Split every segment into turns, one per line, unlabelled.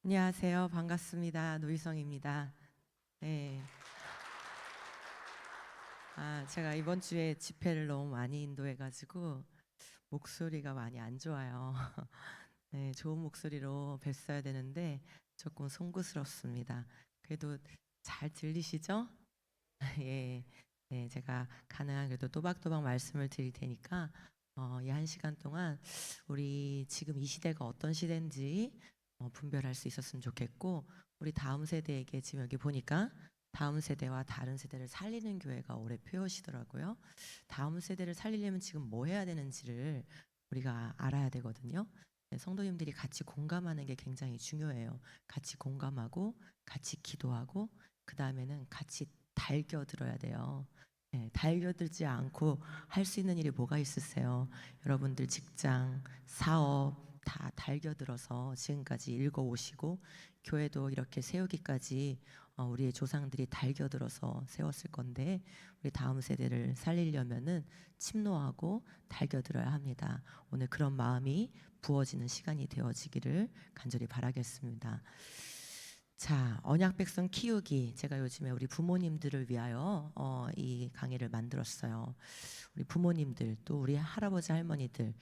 안녕하세요. 반갑습니다. 노희성입니다. 네. 제가 이번 주에 집회를 너무 많이 인도해가지고 목소리가 많이 안 좋아요. 네, 좋은 목소리로 뵀어야 되는데 조금 송구스럽습니다. 그래도 잘 들리시죠? 예. 네, 제가 가능한 그래도 또박또박 말씀을 드릴 테니까 이 1시간 동안 우리 지금 이 시대가 어떤 시대인지 분별할 수 있었으면 좋겠고, 우리 다음 세대에게 지금 여기 보니까 다음 세대와 다른 세대를 살리는 교회가 올해 표어시더라고요. 다음 세대를 살리려면 지금 뭐 해야 되는지를 우리가 알아야 되거든요. 네, 성도님들이 같이 공감하는 게 굉장히 중요해요. 같이 공감하고 같이 기도하고 그 다음에는 같이 달겨들어야 돼요. 네, 달겨들지 않고 할 수 있는 일이 뭐가 있으세요? 여러분들 직장, 사업 다 달겨들어서 지금까지 읽어오시고 교회도 이렇게 세우기까지 우리의 조상들이 달겨들어서 세웠을 건데, 우리 다음 세대를 살리려면은 침노하고 달겨들어야 합니다. 오늘 그런 마음이 부어지는 시간이 되어지기를 간절히 바라겠습니다. 자, 언약 백성 키우기. 제가 요즘에 우리 부모님들을 위하여 이 강의를 만들었어요. 우리 부모님들, 또 우리 할아버지 할머니들,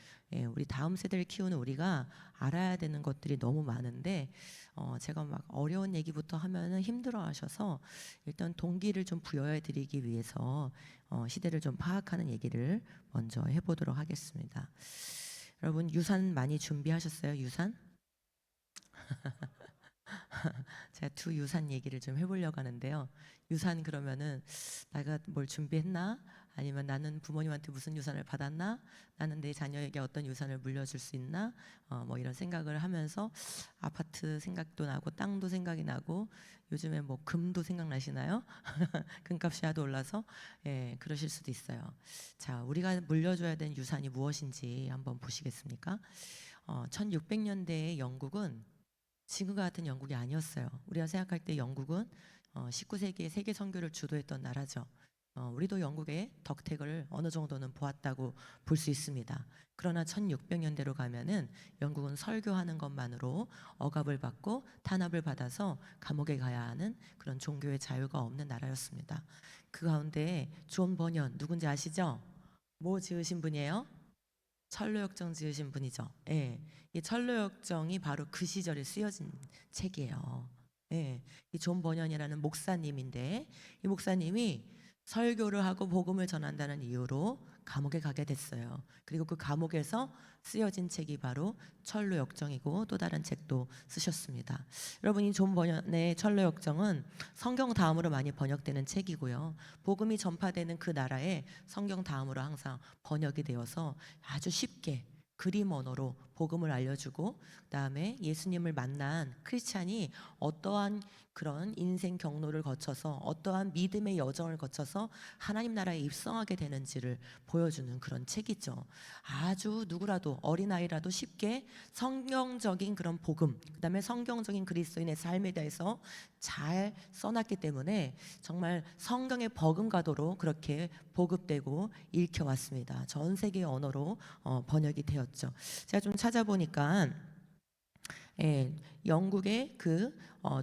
우리 다음 세대를 키우는 우리가 알아야 되는 것들이 너무 많은데, 제가 막 어려운 얘기부터 하면은 힘들어하셔서 일단 동기를 좀 부여해 드리기 위해서 시대를 좀 파악하는 얘기를 먼저 해보도록 하겠습니다. 여러분, 유산 많이 준비하셨어요? 유산? 제가 두 유산 얘기를 좀 해보려고 하는데요. 유산 그러면은 내가 뭘 준비했나? 아니면 나는 부모님한테 무슨 유산을 받았나? 나는 내 자녀에게 어떤 유산을 물려줄 수 있나? 뭐 이런 생각을 하면서 아파트 생각도 나고 땅도 생각이 나고, 요즘에 뭐 금도 생각나시나요? 금값이 하도 올라서 그러실 수도 있어요. 자, 우리가 물려줘야 되는 유산이 무엇인지 한번 보시겠습니까? 1600년대의 영국은 지금과 같은 영국이 아니었어요. 우리가 생각할 때 영국은 19세기에 세계 선교를 주도했던 나라죠. 우리도 영국의 덕택을 어느 정도는 보았다고 볼 수 있습니다. 그러나 1600년대로 가면은 영국은 설교하는 것만으로 억압을 받고 탄압을 받아서 감옥에 가야 하는 그런 종교의 자유가 없는 나라였습니다. 그 가운데 존 버년 누군지 아시죠? 뭐 지으신 분이에요? 철로역정 지으신 분이죠. 예. 이 철로역정이 바로 그 시절에 쓰여진 책이에요. 예. 이 존 버년이라는 목사님인데, 이 목사님이 설교를 하고 복음을 전한다는 이유로 감옥에 가게 됐어요. 그리고 그 감옥에서 쓰여진 책이 바로 철로역정이고, 또 다른 책도 쓰셨습니다. 여러분, 이 존 버년의 철로역정은 성경 다음으로 많이 번역되는 책이고요. 복음이 전파되는 그 나라에 성경 다음으로 항상 번역이 되어서 아주 쉽게 그림 언어로 복음을 알려주고, 그다음에 예수님을 만난 크리스찬이 어떠한 그런 인생 경로를 거쳐서 어떠한 믿음의 여정을 거쳐서 하나님 나라에 입성하게 되는지를 보여주는 그런 책이죠. 아주 누구라도 어린아이라도 쉽게 성경적인 그런 복음, 그다음에 성경적인 그리스도인의 삶에 대해서 잘 써놨기 때문에 정말 성경의 버금가도록 그렇게 보급되고 읽혀왔습니다. 전 세계 언어로 번역이 되었죠. 제가 좀 찾아보니까 영국의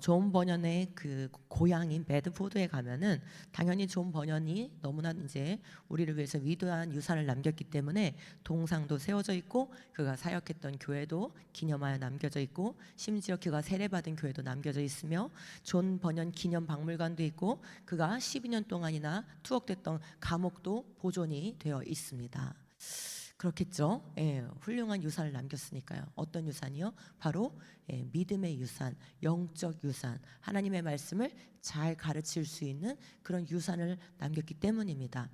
존 버년의 그 고향인 베드포드에 가면은 당연히 존 버년이 너무나 이제 우리를 위해서 위대한 유산을 남겼기 때문에 동상도 세워져 있고, 그가 사역했던 교회도 기념하여 남겨져 있고, 심지어 그가 세례받은 교회도 남겨져 있으며, 존 버년 기념 박물관도 있고, 그가 12년 동안이나 투옥됐던 감옥도 보존이 되어 있습니다. 그렇겠죠. 훌륭한 유산을 남겼으니까요. 어떤 유산이요? 바로 믿음의 유산, 영적 유산, 하나님의 말씀을 잘 가르칠 수 있는 그런 유산을 남겼기 때문입니다.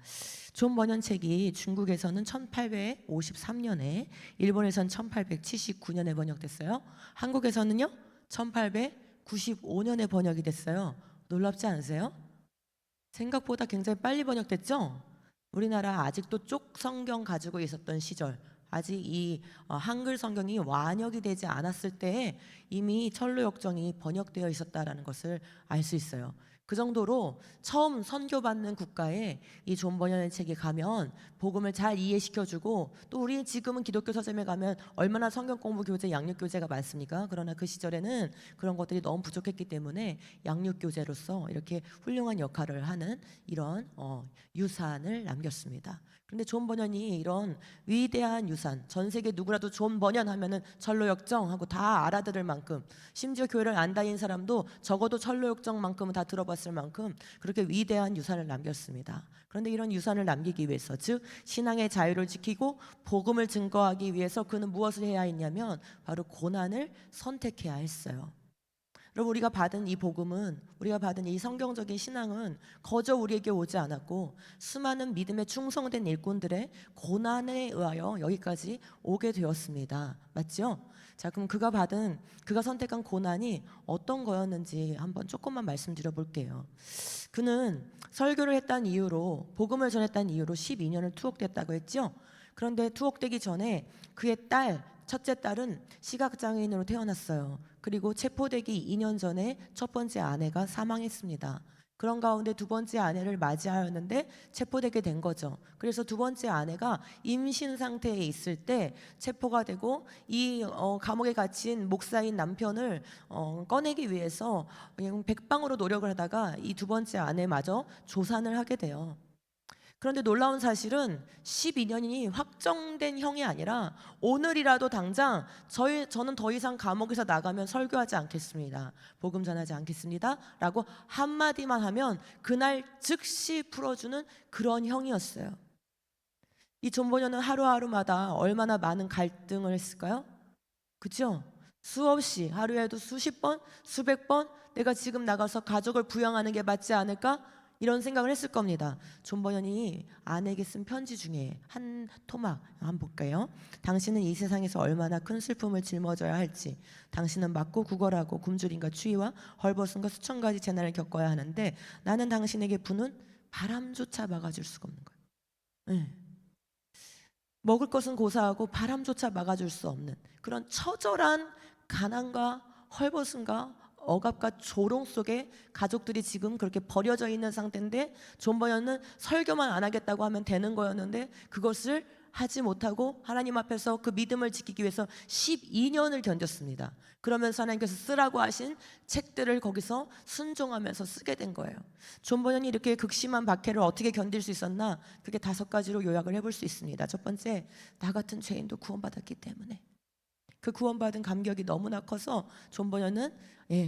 존 버년 책이 중국에서는 1853년에, 일본에서는 1879년에 번역됐어요. 한국에서는요, 1895년에 번역이 됐어요. 놀랍지 않으세요? 생각보다 굉장히 빨리 번역됐죠? 우리나라 아직도 쪽 성경 가지고 있었던 시절, 아직 이 한글 성경이 완역이 되지 않았을 때에 이미 철로역정이 번역되어 있었다라는 것을 알 수 있어요. 그 정도로 처음 선교받는 국가에 이 존 버년의 책에 가면 복음을 잘 이해시켜주고, 또 우리 지금은 기독교 서점에 가면 얼마나 성경 공부 교재, 양육 교재가 많습니까? 그러나 그 시절에는 그런 것들이 너무 부족했기 때문에 양육 교재로서 이렇게 훌륭한 역할을 하는 이런 유산을 남겼습니다. 그런데 존 버년이 이런 위대한 유산, 전 세계 누구라도 존 버년 하면은 철로역정하고 다 알아들을 만큼, 심지어 교회를 안 다닌 사람도 적어도 철로역정만큼은 다 들어봤을 만큼 그렇게 위대한 유산을 남겼습니다. 그런데 이런 유산을 남기기 위해서, 즉 신앙의 자유를 지키고 복음을 증거하기 위해서 그는 무엇을 해야 했냐면 바로 고난을 선택해야 했어요. 여러분, 우리가 받은 이 복음은, 우리가 받은 이 성경적인 신앙은 거저 우리에게 오지 않았고 수많은 믿음에 충성된 일꾼들의 고난에 의하여 여기까지 오게 되었습니다. 맞죠? 자, 그럼 그가 선택한 고난이 어떤 거였는지 한번 조금만 말씀드려 볼게요. 그는 설교를 했다는 이유로, 복음을 전했다는 이유로 12년을 투옥됐다고 했죠. 그런데 투옥되기 전에 그의 첫째 딸은 시각장애인으로 태어났어요. 그리고 체포되기 2년 전에 첫 번째 아내가 사망했습니다. 그런 가운데 두 번째 아내를 맞이하였는데 체포되게 된 거죠. 그래서 두 번째 아내가 임신 상태에 있을 때 체포가 되고, 이 감옥에 갇힌 목사인 남편을 꺼내기 위해서 그냥 백방으로 노력을 하다가 이 두 번째 아내마저 조산을 하게 돼요. 그런데 놀라운 사실은 12년이 확정된 형이 아니라 오늘이라도 당장 저는 더 이상 감옥에서 나가면 설교하지 않겠습니다, 복음 전하지 않겠습니다 라고 한마디만 하면 그날 즉시 풀어주는 그런 형이었어요. 이 존 버년은 하루하루마다 얼마나 많은 갈등을 했을까요? 그죠? 수없이, 하루에도 수십 번, 수백 번 내가 지금 나가서 가족을 부양하는 게 맞지 않을까? 이런 생각을 했을 겁니다. 존 버년이 아내에게 쓴 편지 중에 한 토막 한번 볼까요? 당신은 이 세상에서 얼마나 큰 슬픔을 짊어져야 할지, 당신은 맞고 구걸하고 굶주림과 추위와 헐벗음과 수천 가지 재난을 겪어야 하는데 나는 당신에게 부는 바람조차 막아줄 수가 없는 거예요. 네. 먹을 것은 고사하고 바람조차 막아줄 수 없는 그런 처절한 가난과 헐벗음과 억압과 조롱 속에 가족들이 지금 그렇게 버려져 있는 상태인데, 존 버년은 설교만 안 하겠다고 하면 되는 거였는데 그것을 하지 못하고 하나님 앞에서 그 믿음을 지키기 위해서 12년을 견뎠습니다. 그러면서 하나님께서 쓰라고 하신 책들을 거기서 순종하면서 쓰게 된 거예요. 존 버년이 이렇게 극심한 박해를 어떻게 견딜 수 있었나? 그게 5가지로 요약을 해볼 수 있습니다. 첫 번째, 나 같은 죄인도 구원받았기 때문에. 그 구원받은 감격이 너무나 커서 존 버년은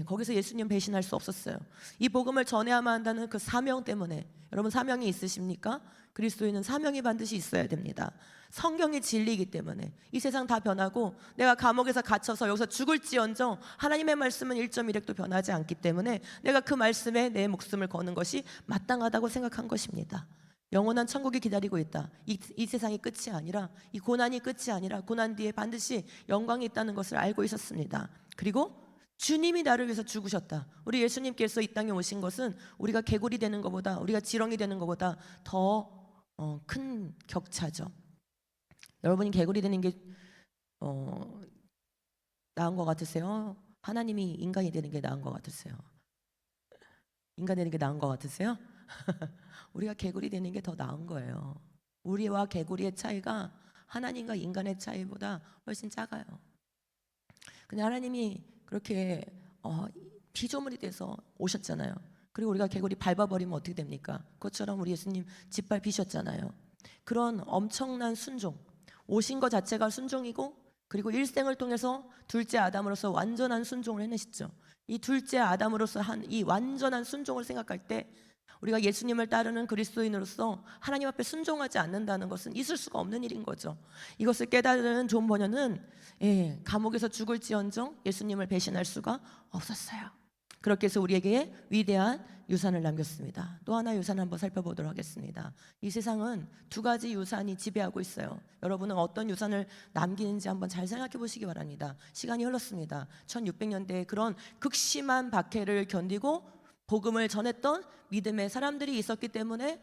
거기서 예수님 배신할 수 없었어요. 이 복음을 전해야만 한다는 그 사명 때문에. 여러분, 사명이 있으십니까? 그리스도인은 사명이 반드시 있어야 됩니다. 성경이 진리이기 때문에. 이 세상 다 변하고 내가 감옥에서 갇혀서 여기서 죽을지언정 하나님의 말씀은 1.1획도 변하지 않기 때문에 내가 그 말씀에 내 목숨을 거는 것이 마땅하다고 생각한 것입니다. 영원한 천국이 기다리고 있다. 이 세상이 끝이 아니라, 이 고난이 끝이 아니라 고난 뒤에 반드시 영광이 있다는 것을 알고 있었습니다. 그리고 주님이 나를 위해서 죽으셨다. 우리 예수님께서 이 땅에 오신 것은 우리가 개구리 되는 것보다, 우리가 지렁이 되는 것보다 더 큰 격차죠. 여러분이 개구리 되는 게 나은 것 같으세요? 하나님이 인간이 되는 게 나은 것 같으세요? 인간 되는 게 나은 것 같으세요? 우리가 개구리 되는 게 더 나은 거예요. 우리와 개구리의 차이가 하나님과 인간의 차이보다 훨씬 작아요. 근데 하나님이 그렇게 피조물이 돼서 오셨잖아요. 그리고 우리가 개구리 밟아버리면 어떻게 됩니까? 그것처럼 우리 예수님 짓밟히셨잖아요. 그런 엄청난 순종, 오신 것 자체가 순종이고, 그리고 일생을 통해서 둘째 아담으로서 완전한 순종을 해내시죠. 이 둘째 아담으로서 한 이 완전한 순종을 생각할 때 우리가 예수님을 따르는 그리스도인으로서 하나님 앞에 순종하지 않는다는 것은 있을 수가 없는 일인 거죠. 이것을 깨달은 존 버년은 감옥에서 죽을지언정 예수님을 배신할 수가 없었어요. 그렇게 해서 우리에게 위대한 유산을 남겼습니다. 또 하나 유산을 한번 살펴보도록 하겠습니다. 이 세상은 2가지 유산이 지배하고 있어요. 여러분은 어떤 유산을 남기는지 한번 잘 생각해 보시기 바랍니다. 시간이 흘렀습니다. 1600년대에 그런 극심한 박해를 견디고 복음을 전했던 믿음의 사람들이 있었기 때문에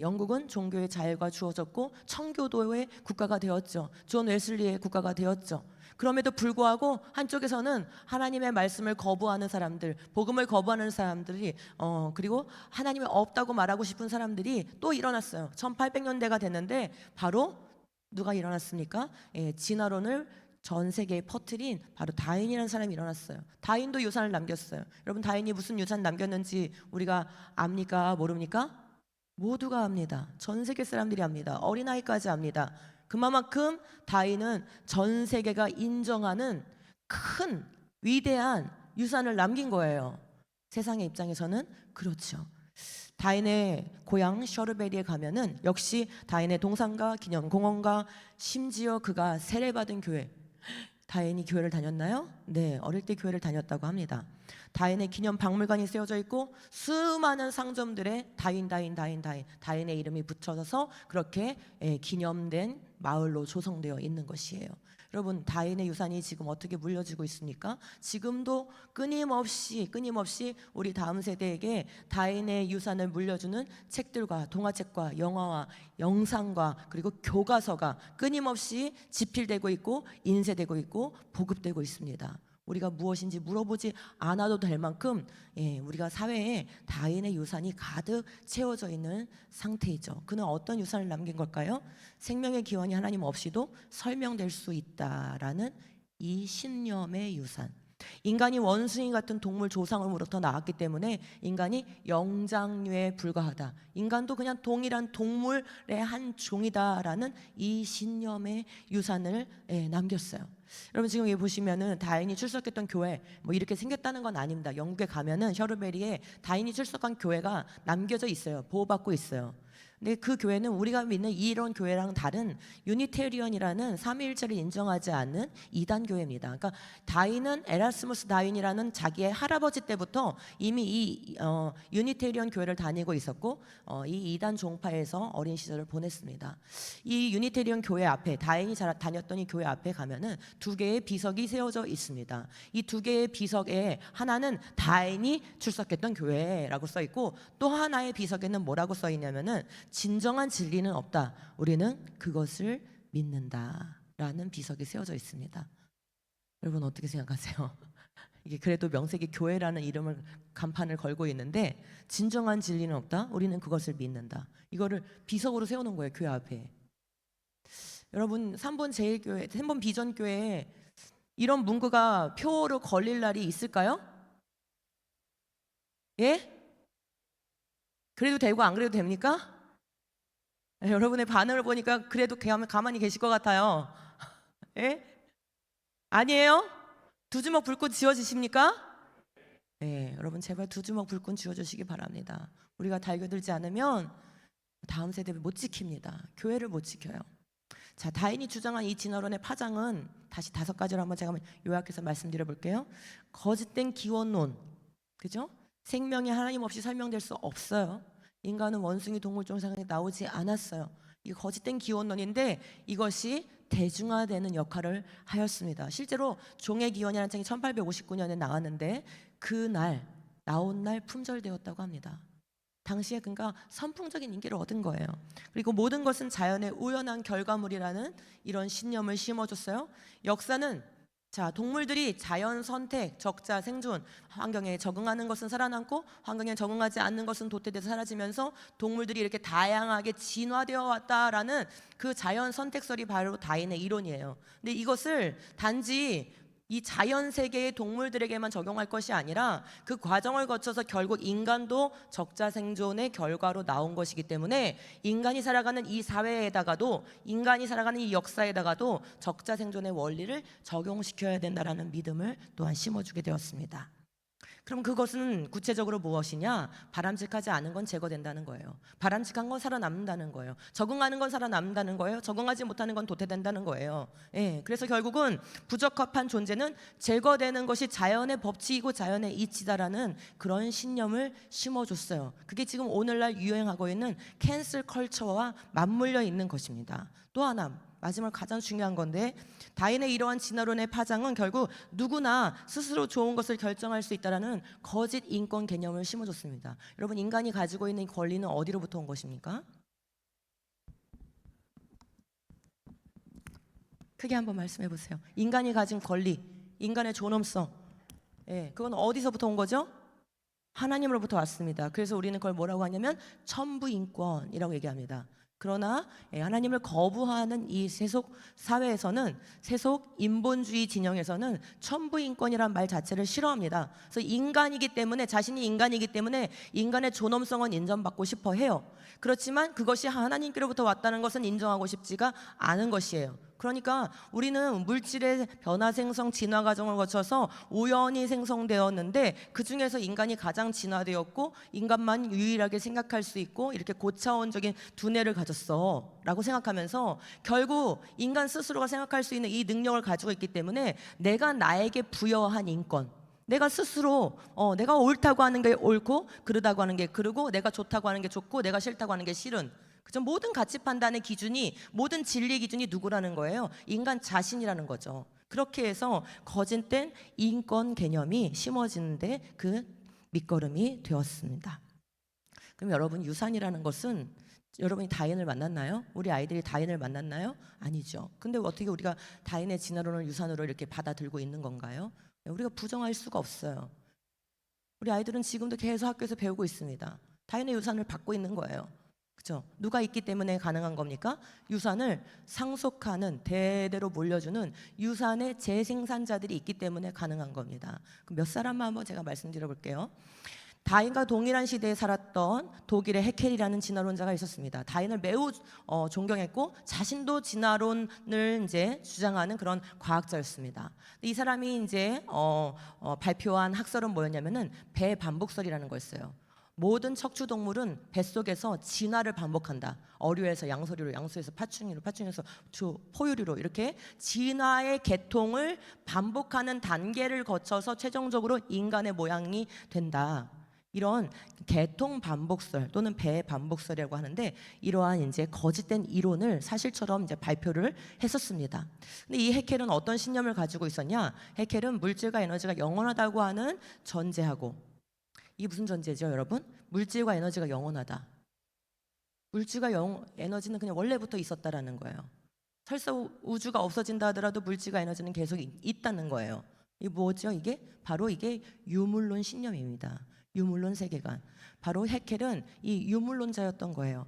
영국은 종교의 자유가 주어졌고 청교도의 국가가 되었죠. 존 웨슬리의 국가가 되었죠. 그럼에도 불구하고 한쪽에서는 하나님의 말씀을 거부하는 사람들, 복음을 거부하는 사람들이 그리고 하나님이 없다고 말하고 싶은 사람들이 또 일어났어요. 1800년대가 됐는데 바로 누가 일어났습니까? 진화론을 전 세계에 퍼뜨린 바로 다윈이라는 사람이 일어났어요. 다윈도 유산을 남겼어요. 여러분, 다윈이 무슨 유산 남겼는지 우리가 압니까? 모릅니까? 모두가 압니다. 전 세계 사람들이 압니다. 어린아이까지 압니다. 그만큼 다윈은 전 세계가 인정하는 큰 위대한 유산을 남긴 거예요. 세상의 입장에서는 그렇죠. 다윈의 고향 셔르베리에 가면은 역시 다윈의 동상과 기념공원과 심지어 그가 세례받은 교회, 다윈이 교회를 다녔나요? 네, 어릴 때 교회를 다녔다고 합니다. 다윈의 기념 박물관이 세워져 있고 수많은 상점들에 다윈의 이름이 붙여져서 그렇게 기념된 마을로 조성되어 있는 것이에요. 여러분, 다윈의 유산이 지금 어떻게 물려지고 있습니까? 지금도 끊임없이 우리 다음 세대에게 다윈의 유산을 물려주는 책들과 동화책과 영화와 영상과 그리고 교과서가 끊임없이 집필되고 있고 인쇄되고 있고 보급되고 있습니다. 우리가 무엇인지 물어보지 않아도 될 만큼 우리가 사회에 다윈의 유산이 가득 채워져 있는 상태이죠. 그는 어떤 유산을 남긴 걸까요? 생명의 기원이 하나님 없이도 설명될 수 있다라는 이 신념의 유산. 인간이 원숭이 같은 동물 조상으로부터 나왔기 때문에 인간이 영장류에 불과하다. 인간도 그냥 동일한 동물의 한 종이다라는 이 신념의 유산을 남겼어요. 여러분, 지금 여기 보시면은 다윈이 출석했던 교회 뭐 이렇게 생겼다는 건 아닙니다. 영국에 가면은 셔르베리에 다윈이 출석한 교회가 남겨져 있어요. 보호받고 있어요. 근데 그 교회는 우리가 믿는 이런 교회랑 다른 유니테리언이라는 삼위일체를 인정하지 않는 이단 교회입니다. 그러니까 다윈은 에라스무스 다윈이라는 자기의 할아버지 때부터 이미 이 유니테리언 교회를 다니고 있었고 이 이단 종파에서 어린 시절을 보냈습니다. 이 유니테리언 교회 앞에 다윈이 다녔던 이 교회 앞에 가면은 두 개의 비석이 세워져 있습니다. 이 두 개의 비석에 하나는 다윈이 출석했던 교회라고 써 있고 또 하나의 비석에는 뭐라고 써 있냐면은 진정한 진리는 없다. 우리는 그것을 믿는다라는 비석이 세워져 있습니다. 여러분, 어떻게 생각하세요? 이게 그래도 명색이 교회라는 이름을 간판을 걸고 있는데 진정한 진리는 없다. 우리는 그것을 믿는다. 이거를 비석으로 세우는 거예요, 교회 앞에. 여러분, 3번 제일교회, 3번 비전교회에 이런 문구가 표로 걸릴 날이 있을까요? 예? 그래도 되고 안 그래도 됩니까? 여러분의 반응을 보니까 그래도 가만히 계실 것 같아요. 예? 아니에요? 두 주먹 불꽃 지어지십니까? 네, 여러분 제발 두 주먹 불꽃 지어주시기 바랍니다. 우리가 달겨들지 않으면 다음 세대를 못 지킵니다. 교회를 못 지켜요. 자, 다윈이 주장한 이 진화론의 파장은 다시 5가지로 한번 제가 요약해서 말씀드려 볼게요. 거짓된 기원론, 그죠? 생명이 하나님 없이 설명될 수 없어요. 인간은 원숭이 동물 종상에 나오지 않았어요. 이 거짓된 기원론인데 이것이 대중화되는 역할을 하였습니다. 실제로 종의 기원이라는 책이 1859년에 나왔는데 그날 나온 날 품절되었다고 합니다. 당시에 그가 선풍적인 인기를 얻은 거예요. 그리고 모든 것은 자연의 우연한 결과물이라는 이런 신념을 심어줬어요. 역사는 동물들이 자연 선택, 적자, 생존, 환경에 적응하는 것은 살아남고 환경에 적응하지 않는 것은 도태돼서 사라지면서 동물들이 이렇게 다양하게 진화되어 왔다라는 그 자연 선택설이 바로 다윈의 이론이에요. 근데 이것을 단지 이 자연 세계의 동물들에게만 적용할 것이 아니라 그 과정을 거쳐서 결국 인간도 적자 생존의 결과로 나온 것이기 때문에 인간이 살아가는 이 사회에다가도 인간이 살아가는 이 역사에다가도 적자 생존의 원리를 적용시켜야 된다라는 믿음을 또한 심어주게 되었습니다. 그럼 그것은 구체적으로 무엇이냐? 바람직하지 않은 건 제거된다는 거예요. 바람직한 건 살아남는다는 거예요. 적응하는 건 살아남는다는 거예요. 적응하지 못하는 건 도태된다는 거예요. 그래서 결국은 부적합한 존재는 제거되는 것이 자연의 법칙이고 자연의 이치다라는 그런 신념을 심어줬어요. 그게 지금 오늘날 유행하고 있는 캔슬 컬처와 맞물려 있는 것입니다. 또 하나, 마지막 가장 중요한 건데 다윈의 이러한 진화론의 파장은 결국 누구나 스스로 좋은 것을 결정할 수 있다라는 거짓 인권 개념을 심어줬습니다. 여러분, 인간이 가지고 있는 이 권리는 어디로부터 온 것입니까? 크게 한번 말씀해 보세요. 인간이 가진 권리, 인간의 존엄성, 예, 그건 어디서부터 온 거죠? 하나님으로부터 왔습니다. 그래서 우리는 그걸 뭐라고 하냐면 천부인권이라고 얘기합니다. 그러나 하나님을 거부하는 이 세속 사회에서는, 세속 인본주의 진영에서는 천부인권이란 말 자체를 싫어합니다. 그래서 인간이기 때문에, 자신이 인간이기 때문에 인간의 존엄성은 인정받고 싶어 해요. 그렇지만 그것이 하나님께로부터 왔다는 것은 인정하고 싶지가 않은 것이에요. 그러니까 우리는 물질의 변화 생성 진화 과정을 거쳐서 우연히 생성되었는데, 그 중에서 인간이 가장 진화되었고 인간만 유일하게 생각할 수 있고 이렇게 고차원적인 두뇌를 가졌어 라고 생각하면서, 결국 인간 스스로가 생각할 수 있는 이 능력을 가지고 있기 때문에 내가 나에게 부여한 인권, 내가 스스로 내가 옳다고 하는 게 옳고 그르다고 하는 게 그르고, 내가 좋다고 하는 게 좋고 내가 싫다고 하는 게 싫은, 그죠? 모든 가치 판단의 기준이, 모든 진리 기준이 누구라는 거예요? 인간 자신이라는 거죠. 그렇게 해서 거짓된 인권 개념이 심어지는데 그 밑거름이 되었습니다. 그럼 여러분, 유산이라는 것은, 여러분이 다인을 만났나요? 우리 아이들이 다인을 만났나요? 아니죠. 근데 어떻게 우리가 다인의 진화론을 유산으로 이렇게 받아들고 있는 건가요? 우리가 부정할 수가 없어요. 우리 아이들은 지금도 계속 학교에서 배우고 있습니다. 다인의 유산을 받고 있는 거예요. 그렇죠? 누가 있기 때문에 가능한 겁니까? 유산을 상속하는, 대대로 물려주는 유산의 재생산자들이 있기 때문에 가능한 겁니다. 그럼 몇 사람만 한번 제가 말씀드려 볼게요. 다인과 동일한 시대에 살았던 독일의 헤켈이라는 진화론자가 있었습니다. 다인을 매우 존경했고 자신도 진화론을 이제 주장하는 그런 과학자였습니다. 이 사람이 이제 발표한 학설은 뭐였냐면은 배반복설이라는 거였어요. 모든 척추 동물은 뱃속에서 진화를 반복한다. 어류에서 양서류로, 양서에서 파충류로, 파충류에서 포유류로, 이렇게 진화의 계통을 반복하는 단계를 거쳐서 최종적으로 인간의 모양이 된다. 이런 계통 반복설 또는 배반복설이라고 하는데, 이러한 이제 거짓된 이론을 사실처럼 이제 발표를 했었습니다. 근데 이 헤켈은 어떤 신념을 가지고 있었냐? 헤켈은 물질과 에너지가 영원하다고 하는 전제하고, 이게 무슨 전제죠, 여러분? 물질과 에너지가 영원하다. 물질과 에너지는 그냥 원래부터 있었다라는 거예요. 설사 우주가 없어진다 하더라도 물질과 에너지는 계속 있다는 거예요. 이게 뭐죠? 이게 바로 이게 유물론 신념입니다. 유물론 세계관. 바로 헤켈은 이 유물론자였던 거예요.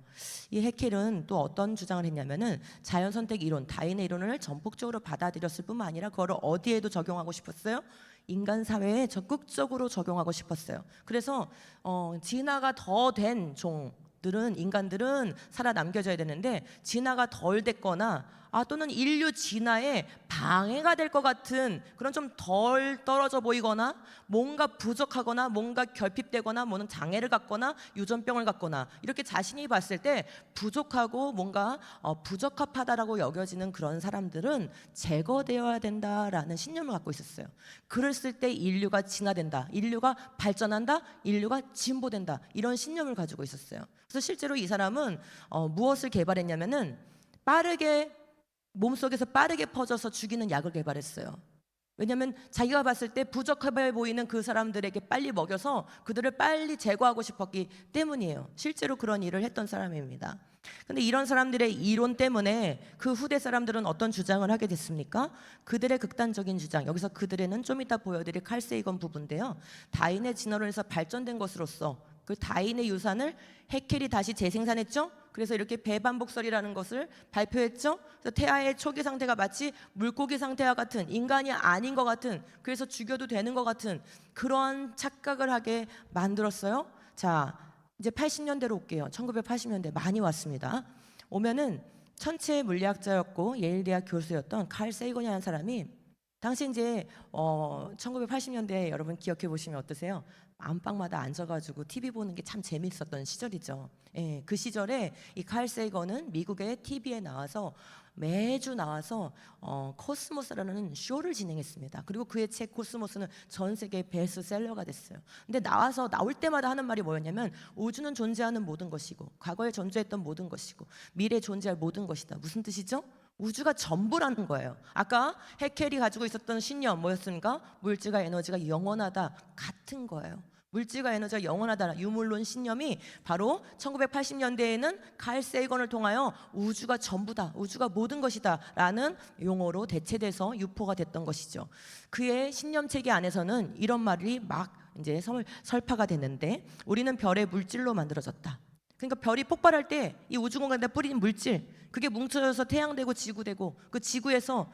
이 헤켈은 또 어떤 주장을 했냐면은 자연선택 이론, 다인의 이론을 전폭적으로 받아들였을 뿐만 아니라 그거를 어디에도 적용하고 싶었어요? 인간 사회에 적극적으로 적용하고 싶었어요. 그래서 진화가 더 된 종들은, 인간들은 살아남겨져야 되는데, 진화가 덜 됐거나 또는 인류 진화에 방해가 될 것 같은 그런 좀 덜 떨어져 보이거나 뭔가 부족하거나 뭔가 결핍되거나 뭐는 장애를 갖거나 유전병을 갖거나 이렇게 자신이 봤을 때 부족하고 뭔가 부적합하다라고 여겨지는 그런 사람들은 제거되어야 된다라는 신념을 갖고 있었어요. 그랬을 때 인류가 진화된다, 인류가 발전한다, 인류가 진보된다, 이런 신념을 가지고 있었어요. 그래서 실제로 이 사람은 무엇을 개발했냐면은 빠르게 몸속에서 빠르게 퍼져서 죽이는 약을 개발했어요. 왜냐하면 자기가 봤을 때 부적합해 보이는 그 사람들에게 빨리 먹여서 그들을 빨리 제거하고 싶었기 때문이에요. 실제로 그런 일을 했던 사람입니다. 근데 이런 사람들의 이론 때문에 그 후대 사람들은 어떤 주장을 하게 됐습니까? 그들의 극단적인 주장, 여기서 그들에는 좀 이따 보여드릴 칼 세이건 부부인데요, 다인의 진화론에서 발전된 것으로서 그 다인의 유산을 헤켈이 다시 재생산했죠. 그래서 이렇게 배반복설이라는 것을 발표했죠. 그래서 태아의 초기 상태가 마치 물고기 상태와 같은, 인간이 아닌 것 같은, 그래서 죽여도 되는 것 같은 그런 착각을 하게 만들었어요. 자, 이제 80년대로 올게요. 1980년대 많이 왔습니다. 오면은 천체 물리학자였고 예일대학 교수였던 칼 세이건이라는 사람이, 당시 이제 1980년대 여러분 기억해 보시면 어떠세요? 안방마다 앉아가지고 TV 보는 게 참 재밌었던 시절이죠. 예, 그 시절에 이 칼 세이건은 미국의 TV에 나와서 매주 나와서 코스모스라는 쇼를 진행했습니다. 그리고 그의 책 코스모스는 전 세계 베스트셀러가 됐어요. 근데 나올 때마다 하는 말이 뭐였냐면, 우주는 존재하는 모든 것이고 과거에 존재했던 모든 것이고 미래에 존재할 모든 것이다. 무슨 뜻이죠? 우주가 전부라는 거예요. 아까 헤켈이 가지고 있었던 신념 뭐였습니까? 물질과 에너지가 영원하다, 같은 거예요. 물질과 에너지가 영원하다. 유물론 신념이 바로 1980년대에는 칼 세이건을 통하여 우주가 전부다, 우주가 모든 것이다 라는 용어로 대체돼서 유포가 됐던 것이죠. 그의 신념 체계 안에서는 이런 말이 막 이제 설파가 됐는데, 우리는 별의 물질로 만들어졌다. 그러니까 별이 폭발할 때 이 우주 공간에 뿌린 물질, 그게 뭉쳐져서 태양되고 지구되고, 그 지구에서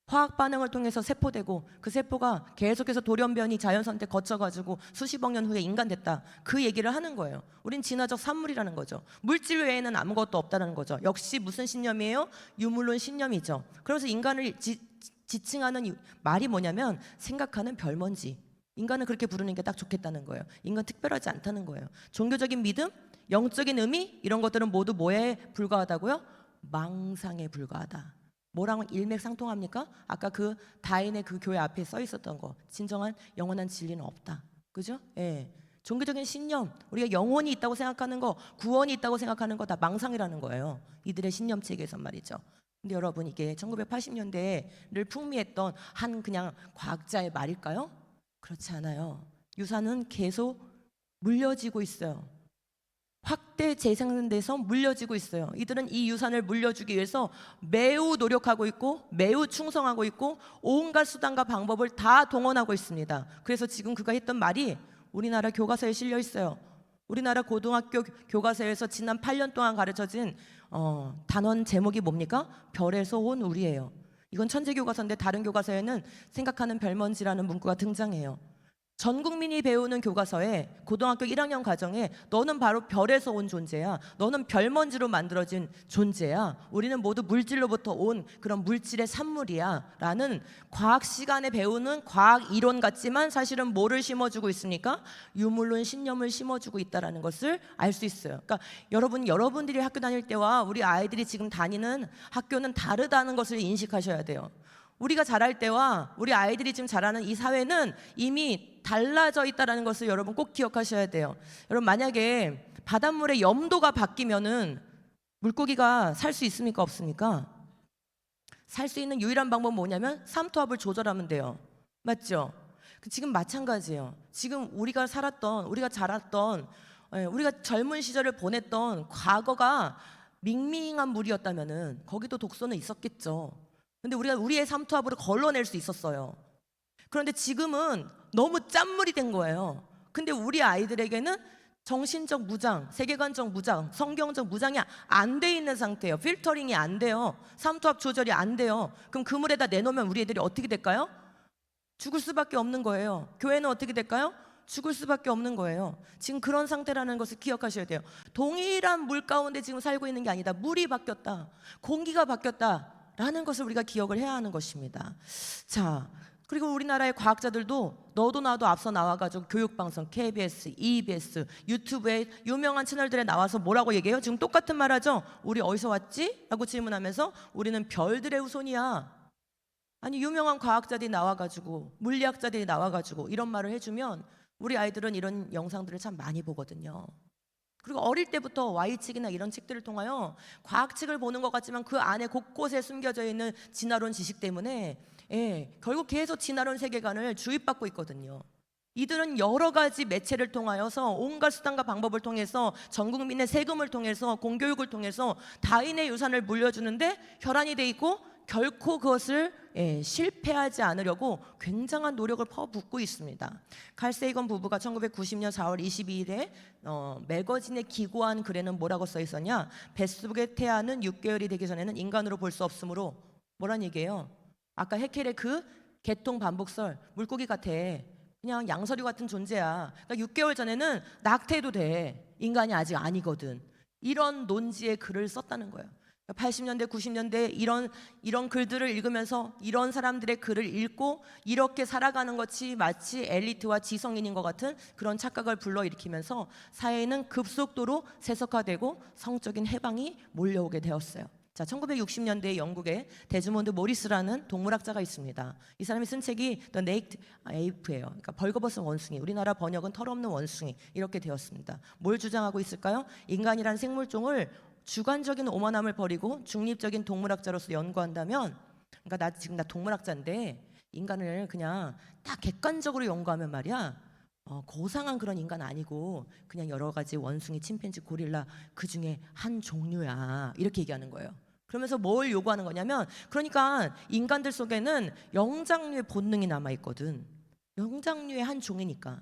화학 반응을 통해서 세포되고, 그 세포가 계속해서 돌연변이 자연선택 거쳐가지고 수십억 년 후에 인간 됐다. 그 얘기를 하는 거예요. 우린 진화적 산물이라는 거죠. 물질 외에는 아무것도 없다는 거죠. 역시 무슨 신념이에요? 유물론 신념이죠. 그래서 인간을 지칭하는 말이 뭐냐면 생각하는 별먼지. 인간은 그렇게 부르는 게 딱 좋겠다는 거예요. 인간 특별하지 않다는 거예요. 종교적인 믿음, 영적인 의미, 이런 것들은 모두 뭐에 불과하다고요? 망상에 불과하다. 뭐랑 일맥상통합니까? 아까 그 다인의 그 교회 앞에 써 있었던 거, 진정한 영원한 진리는 없다. 그죠? 예. 종교적인 신념, 우리가 영혼이 있다고 생각하는 거, 구원이 있다고 생각하는 거 다 망상이라는 거예요. 이들의 신념 체계에서 말이죠. 근데 여러분, 이게 1980년대를 풍미했던 한 그냥 과학자의 말일까요? 그렇지 않아요. 유산은 계속 물려지고 있어요. 확대 재생돼서 물려지고 있어요. 이들은 이 유산을 물려주기 위해서 매우 노력하고 있고 매우 충성하고 있고 온갖 수단과 방법을 다 동원하고 있습니다. 그래서 지금 그가 했던 말이 우리나라 교과서에 실려 있어요. 우리나라 고등학교 교과서에서 지난 8년 동안 가르쳐진 단원 제목이 뭡니까? 별에서 온 우리예요. 이건 천재교과서인데 다른 교과서에는 생각하는 별먼지라는 문구가 등장해요. 전 국민이 배우는 교과서에 고등학교 1학년 과정에 너는 바로 별에서 온 존재야. 너는 별먼지로 만들어진 존재야. 우리는 모두 물질로부터 온 그런 물질의 산물이야 라는 과학 시간에 배우는 과학 이론 같지만 사실은 뭐를 심어주고 있습니까? 유물론 신념을 심어주고 있다는 것을 알 수 있어요. 그러니까 여러분들이 학교 다닐 때와 우리 아이들이 지금 다니는 학교는 다르다는 것을 인식하셔야 돼요. 우리가 자랄 때와 우리 아이들이 지금 자라는 이 사회는 이미 달라져 있다는 것을 여러분 꼭 기억하셔야 돼요. 여러분, 만약에 바닷물의 염도가 바뀌면은 물고기가 살 수 있습니까? 없습니까? 살 수 있는 유일한 방법은 뭐냐면 삼투압을 조절하면 돼요. 맞죠? 지금 마찬가지예요. 지금 우리가 살았던, 우리가 자랐던, 우리가 젊은 시절을 보냈던 과거가 밍밍한 물이었다면은 거기도 독소는 있었겠죠. 근데 우리가 우리의 삼투압으로 걸러낼 수 있었어요. 그런데 지금은 너무 짠물이 된 거예요. 근데 우리 아이들에게는 정신적 무장, 세계관적 무장, 성경적 무장이 안 돼 있는 상태예요. 필터링이 안 돼요. 삼투압 조절이 안 돼요. 그럼 그 물에다 내놓으면 우리 애들이 어떻게 될까요? 죽을 수밖에 없는 거예요. 교회는 어떻게 될까요? 죽을 수밖에 없는 거예요. 지금 그런 상태라는 것을 기억하셔야 돼요. 동일한 물 가운데 지금 살고 있는 게 아니다. 물이 바뀌었다. 공기가 바뀌었다. 라는 것을 우리가 기억을 해야 하는 것입니다. 자, 그리고 우리나라의 과학자들도 너도 나도 앞서 나와가지고 교육방송, KBS, EBS, 유튜브에 유명한 채널들에 나와서 뭐라고 얘기해요? 지금 똑같은 말 하죠? 우리 어디서 왔지? 라고 질문하면서 우리는 별들의 후손이야. 아니, 유명한 과학자들이 나와가지고, 물리학자들이 나와가지고 이런 말을 해주면 우리 아이들은 이런 영상들을 참 많이 보거든요. 그리고 어릴 때부터 Y책이나 이런 책들을 통하여 과학책을 보는 것 같지만 그 안에 곳곳에 숨겨져 있는 진화론 지식 때문에 결국 계속 진화론 세계관을 주입받고 있거든요. 이들은 여러 가지 매체를 통하여서 온갖 수단과 방법을 통해서 전 국민의 세금을 통해서 공교육을 통해서 다인의 유산을 물려주는데 혈안이 돼 있고 결코 그것을 실패하지 않으려고 굉장한 노력을 퍼붓고 있습니다. 칼 세이건 부부가 1990년 4월 22일에 매거진에 기고한 글에는 뭐라고 써 있었냐? 뱃속의 태아는 6개월이 되기 전에는 인간으로 볼 수 없으므로, 뭐란 얘기예요? 아까 헤켈의 그 개통 반복설, 물고기 같아, 그냥 양서류 같은 존재야. 그러니까 6개월 전에는 낙태해도 돼. 인간이 아직 아니거든. 이런 논지의 글을 썼다는 거예요. 80년대, 90년대 이런 글들을 읽으면서 이런 사람들의 글을 읽고 이렇게 살아가는 것이 마치 엘리트와 지성인인 것 같은 그런 착각을 불러일으키면서 사회는 급속도로 세속화되고 성적인 해방이 몰려오게 되었어요. 자, 1960년대 영국에 데즈몬드 모리스라는 동물학자가 있습니다. 이 사람이 쓴 책이 The Naked Ape예요. 그러니까 벌거벗은 원숭이, 우리나라 번역은 털없는 원숭이 이렇게 되었습니다. 뭘 주장하고 있을까요? 인간이란 생물종을 주관적인 오만함을 버리고 중립적인 동물학자로서 연구한다면, 그러니까 나 지금 동물학자인데 인간을 그냥 딱 객관적으로 연구하면 말이야,
고상한 그런 인간 아니고 그냥 여러 가지 원숭이, 침팬지, 고릴라 그 중에 한 종류야, 이렇게 얘기하는 거예요. 그러면서 뭘 요구하는 거냐면, 그러니까 인간들 속에는 영장류의 본능이 남아 있거든. 영장류의 한 종이니까.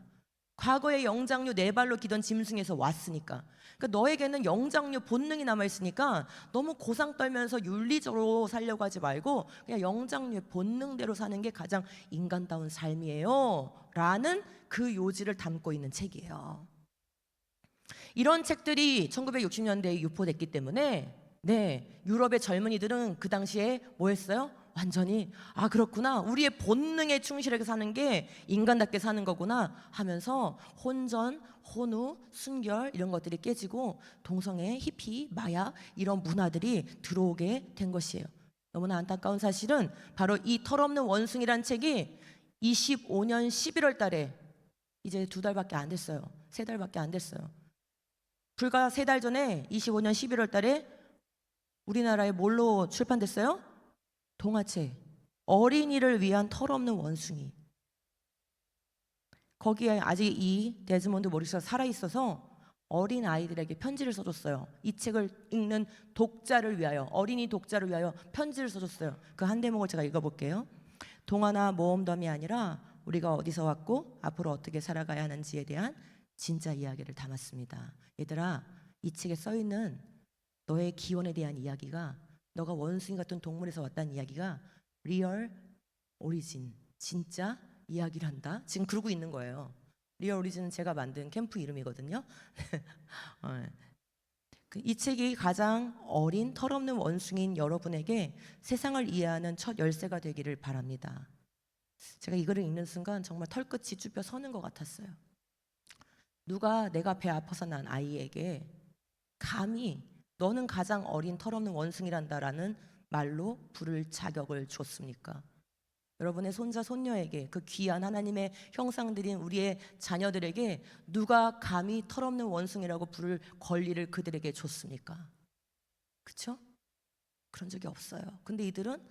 과거에 영장류 네 발로 기던 짐승에서 왔으니까. 그러니까 너에게는 영장류 본능이 남아 있으니까 너무 고상 떨면서 윤리적으로 살려고 하지 말고 그냥 영장류의 본능대로 사는 게 가장 인간다운 삶이에요, 라는 그 요지를 담고 있는 책이에요. 이런 책들이 1960년대에 유포됐기 때문에 유럽의 젊은이들은 그 당시에 뭐 했어요? 완전히 그렇구나, 우리의 본능에 충실하게 사는 게 인간답게 사는 거구나 하면서 혼전, 혼우, 순결 이런 것들이 깨지고 동성애, 히피, 마약 이런 문화들이 들어오게 된 것이에요. 너무나 안타까운 사실은 바로 이 털없는 원숭이란 책이 25년 11월 달에, 이제 2달밖에 안 됐어요. 3달밖에 안 됐어요. 불과 3달 전에 25년 11월 달에 우리나라에 뭘로 출판됐어요? 동화책. 어린이를 위한 털없는 원숭이. 거기에 아직 이 데즈몬드 모리스가 살아있어서 어린 아이들에게 편지를 써줬어요. 이 책을 읽는 독자를 위하여, 어린이 독자를 위하여 편지를 써줬어요. 그 한 대목을 제가 읽어볼게요. 동화나 모험담이 아니라 우리가 어디서 왔고 앞으로 어떻게 살아가야 하는지에 대한 진짜 이야기를 담았습니다. 얘들아, 이 책에 써있는 너의 기원에 대한 이야기가, 너가 원숭이 같은 동물에서 왔다는 이야기가 리얼 오리진, 진짜 이야기를 한다. 지금 그러고 있는 거예요. 리얼 오리진은 제가 만든 캠프 이름이거든요. 이 책이 가장 어린 털없는 원숭이인 여러분에게 세상을 이해하는 첫 열쇠가 되기를 바랍니다. 제가 이거를 읽는 순간 정말 털끝이 쭈뼛 서는 것 같았어요. 누가 내가 배 아파서 난 아이에게 감히 너는 가장 어린 털없는 원숭이란다라는 말로 부를 자격을 줬습니까? 여러분의 손자 손녀에게, 그 귀한 하나님의 형상들인 우리의 자녀들에게 누가 감히 털없는 원숭이라고 부를 권리를 그들에게 줬습니까? 그렇죠? 그런 적이 없어요. 근데 이들은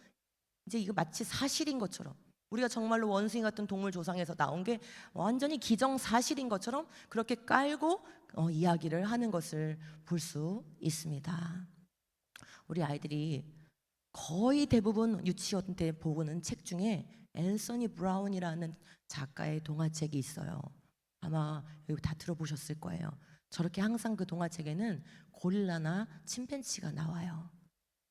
이제 이거 마치 사실인 것처럼, 우리가 정말로 원숭이 같은 동물 조상에서 나온 게 완전히 기정사실인 것처럼 그렇게 깔고 이야기를 하는 것을 볼 수 있습니다. 우리 아이들이 거의 대부분 유치원 때 보고는 책 중에 앤서니 브라운이라는 작가의 동화책이 있어요. 아마 여기 다 들어보셨을 거예요. 저렇게 항상 그 동화책에는 고릴라나 침팬지가 나와요.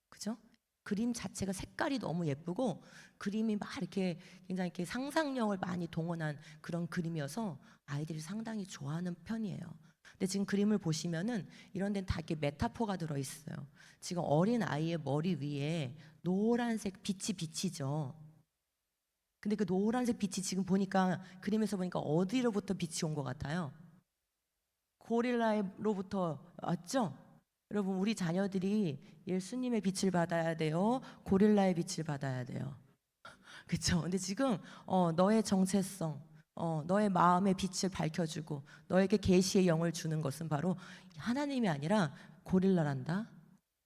그죠? 그림 자체가 색깔이 너무 예쁘고 그림이 막 이렇게 굉장히 이렇게 상상력을 많이 동원한 그런 그림이어서 아이들이 상당히 좋아하는 편이에요. 근데 지금 그림을 보시면은 이런 데는 다 이렇게 메타포가 들어 있어요. 지금 어린 아이의 머리 위에 노란색 빛이 비치죠. 근데 그 노란색 빛이 지금 보니까, 그림에서 보니까 어디로부터 빛이 온 것 같아요? 고릴라로부터 왔죠? 여러분, 우리 자녀들이 예수님의 빛을 받아야 돼요? 고릴라의 빛을 받아야 돼요? 그렇죠? 근데 지금 너의 정체성, 너의 마음의 빛을 밝혀주고 너에게 계시의 영을 주는 것은 바로 하나님이 아니라 고릴라란다.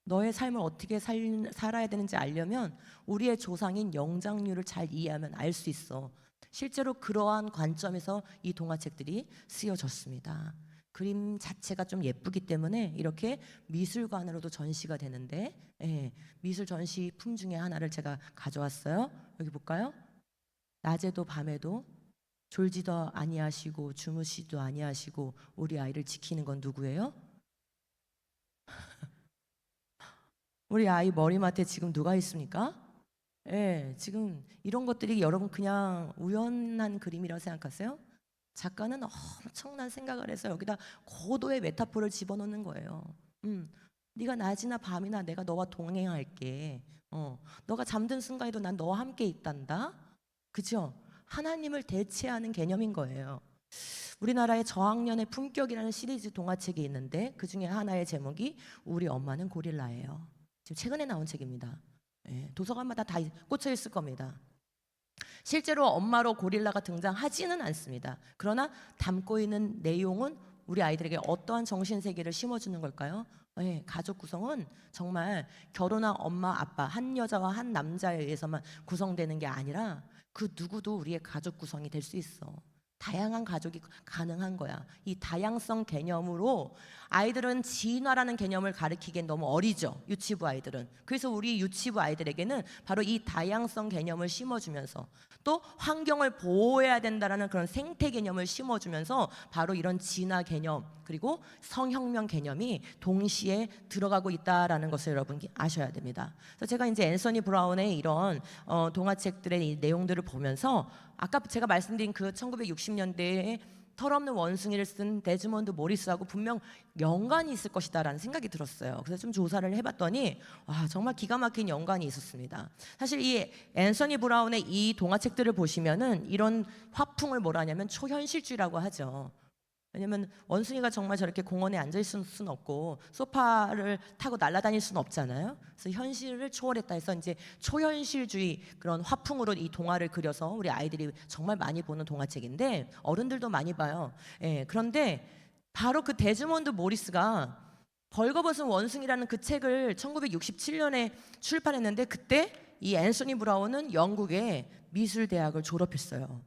너의 삶을 어떻게 살아야 되는지 알려면 우리의 조상인 영장류를 잘 이해하면 알 수 있어. 실제로 그러한 관점에서 이 동화책들이 쓰여졌습니다. 그림 자체가 좀 예쁘기 때문에 이렇게 미술관으로도 전시가 되는데, 미술 전시품 중에 하나를 제가 가져왔어요. 여기 볼까요? 낮에도 밤에도 졸지도 아니하시고 주무시도 아니하시고 우리 아이를 지키는 건 누구예요? 우리 아이 머리맡에 지금 누가 있습니까? 지금 이런 것들이 여러분 그냥 우연한 그림이라고 생각하세요? 작가는 엄청난 생각을 해서 여기다 고도의 메타포를 집어넣는 거예요. 네가 낮이나 밤이나 내가 너와 동행할게. 너가 잠든 순간에도 난 너와 함께 있단다. 그죠? 하나님을 대체하는 개념인 거예요. 우리나라의 저학년의 품격이라는 시리즈 동화책이 있는데 그 중에 하나의 제목이 우리 엄마는 고릴라예요. 지금 최근에 나온 책입니다. 도서관마다 다 꽂혀 있을 겁니다. 실제로 엄마로 고릴라가 등장하지는 않습니다. 그러나 담고 있는 내용은 우리 아이들에게 어떠한 정신세계를 심어주는 걸까요? 가족 구성은 정말 결혼한 엄마, 아빠, 한 여자와 한 남자에 의해서만 구성되는 게 아니라 그 누구도 우리의 가족 구성이 될 수 있어. 다양한 가족이 가능한 거야. 이 다양성 개념으로 아이들은 진화라는 개념을 가르치기엔 너무 어리죠. 유치부 아이들은. 그래서 우리 유치부 아이들에게는 바로 이 다양성 개념을 심어주면서 또 환경을 보호해야 된다라는 그런 생태 개념을 심어주면서 바로 이런 진화 개념 그리고 성혁명 개념이 동시에 들어가고 있다라는 것을 여러분 아셔야 됩니다. 그래서 제가 이제 앤서니 브라운의 이런 동화책들의 이 내용들을 보면서 아까 제가 말씀드린 그 1960년대에 털없는 원숭이를 쓴 데즈몬드 모리스하고 분명 연관이 있을 것이다라는 생각이 들었어요. 그래서 좀 조사를 해봤더니 와, 정말 기가 막힌 연관이 있었습니다. 사실 이 앤서니 브라운의 이 동화책들을 보시면은 이런 화풍을 뭐라 하냐면 초현실주의라고 하죠. 왜냐면 원숭이가 정말 저렇게 공원에 앉아 있을 수는 없고 소파를 타고 날아다닐 수는 없잖아요. 그래서 현실을 초월했다 해서 이제 초현실주의 그런 화풍으로 이 동화를 그려서 우리 아이들이 정말 많이 보는 동화책인데 어른들도 많이 봐요. 예, 그런데 바로 그 데즈몬드 모리스가 벌거벗은 원숭이라는 그 책을 1967년에 출판했는데 그때 이 앤서니 브라운은 영국의 미술대학을 졸업했어요.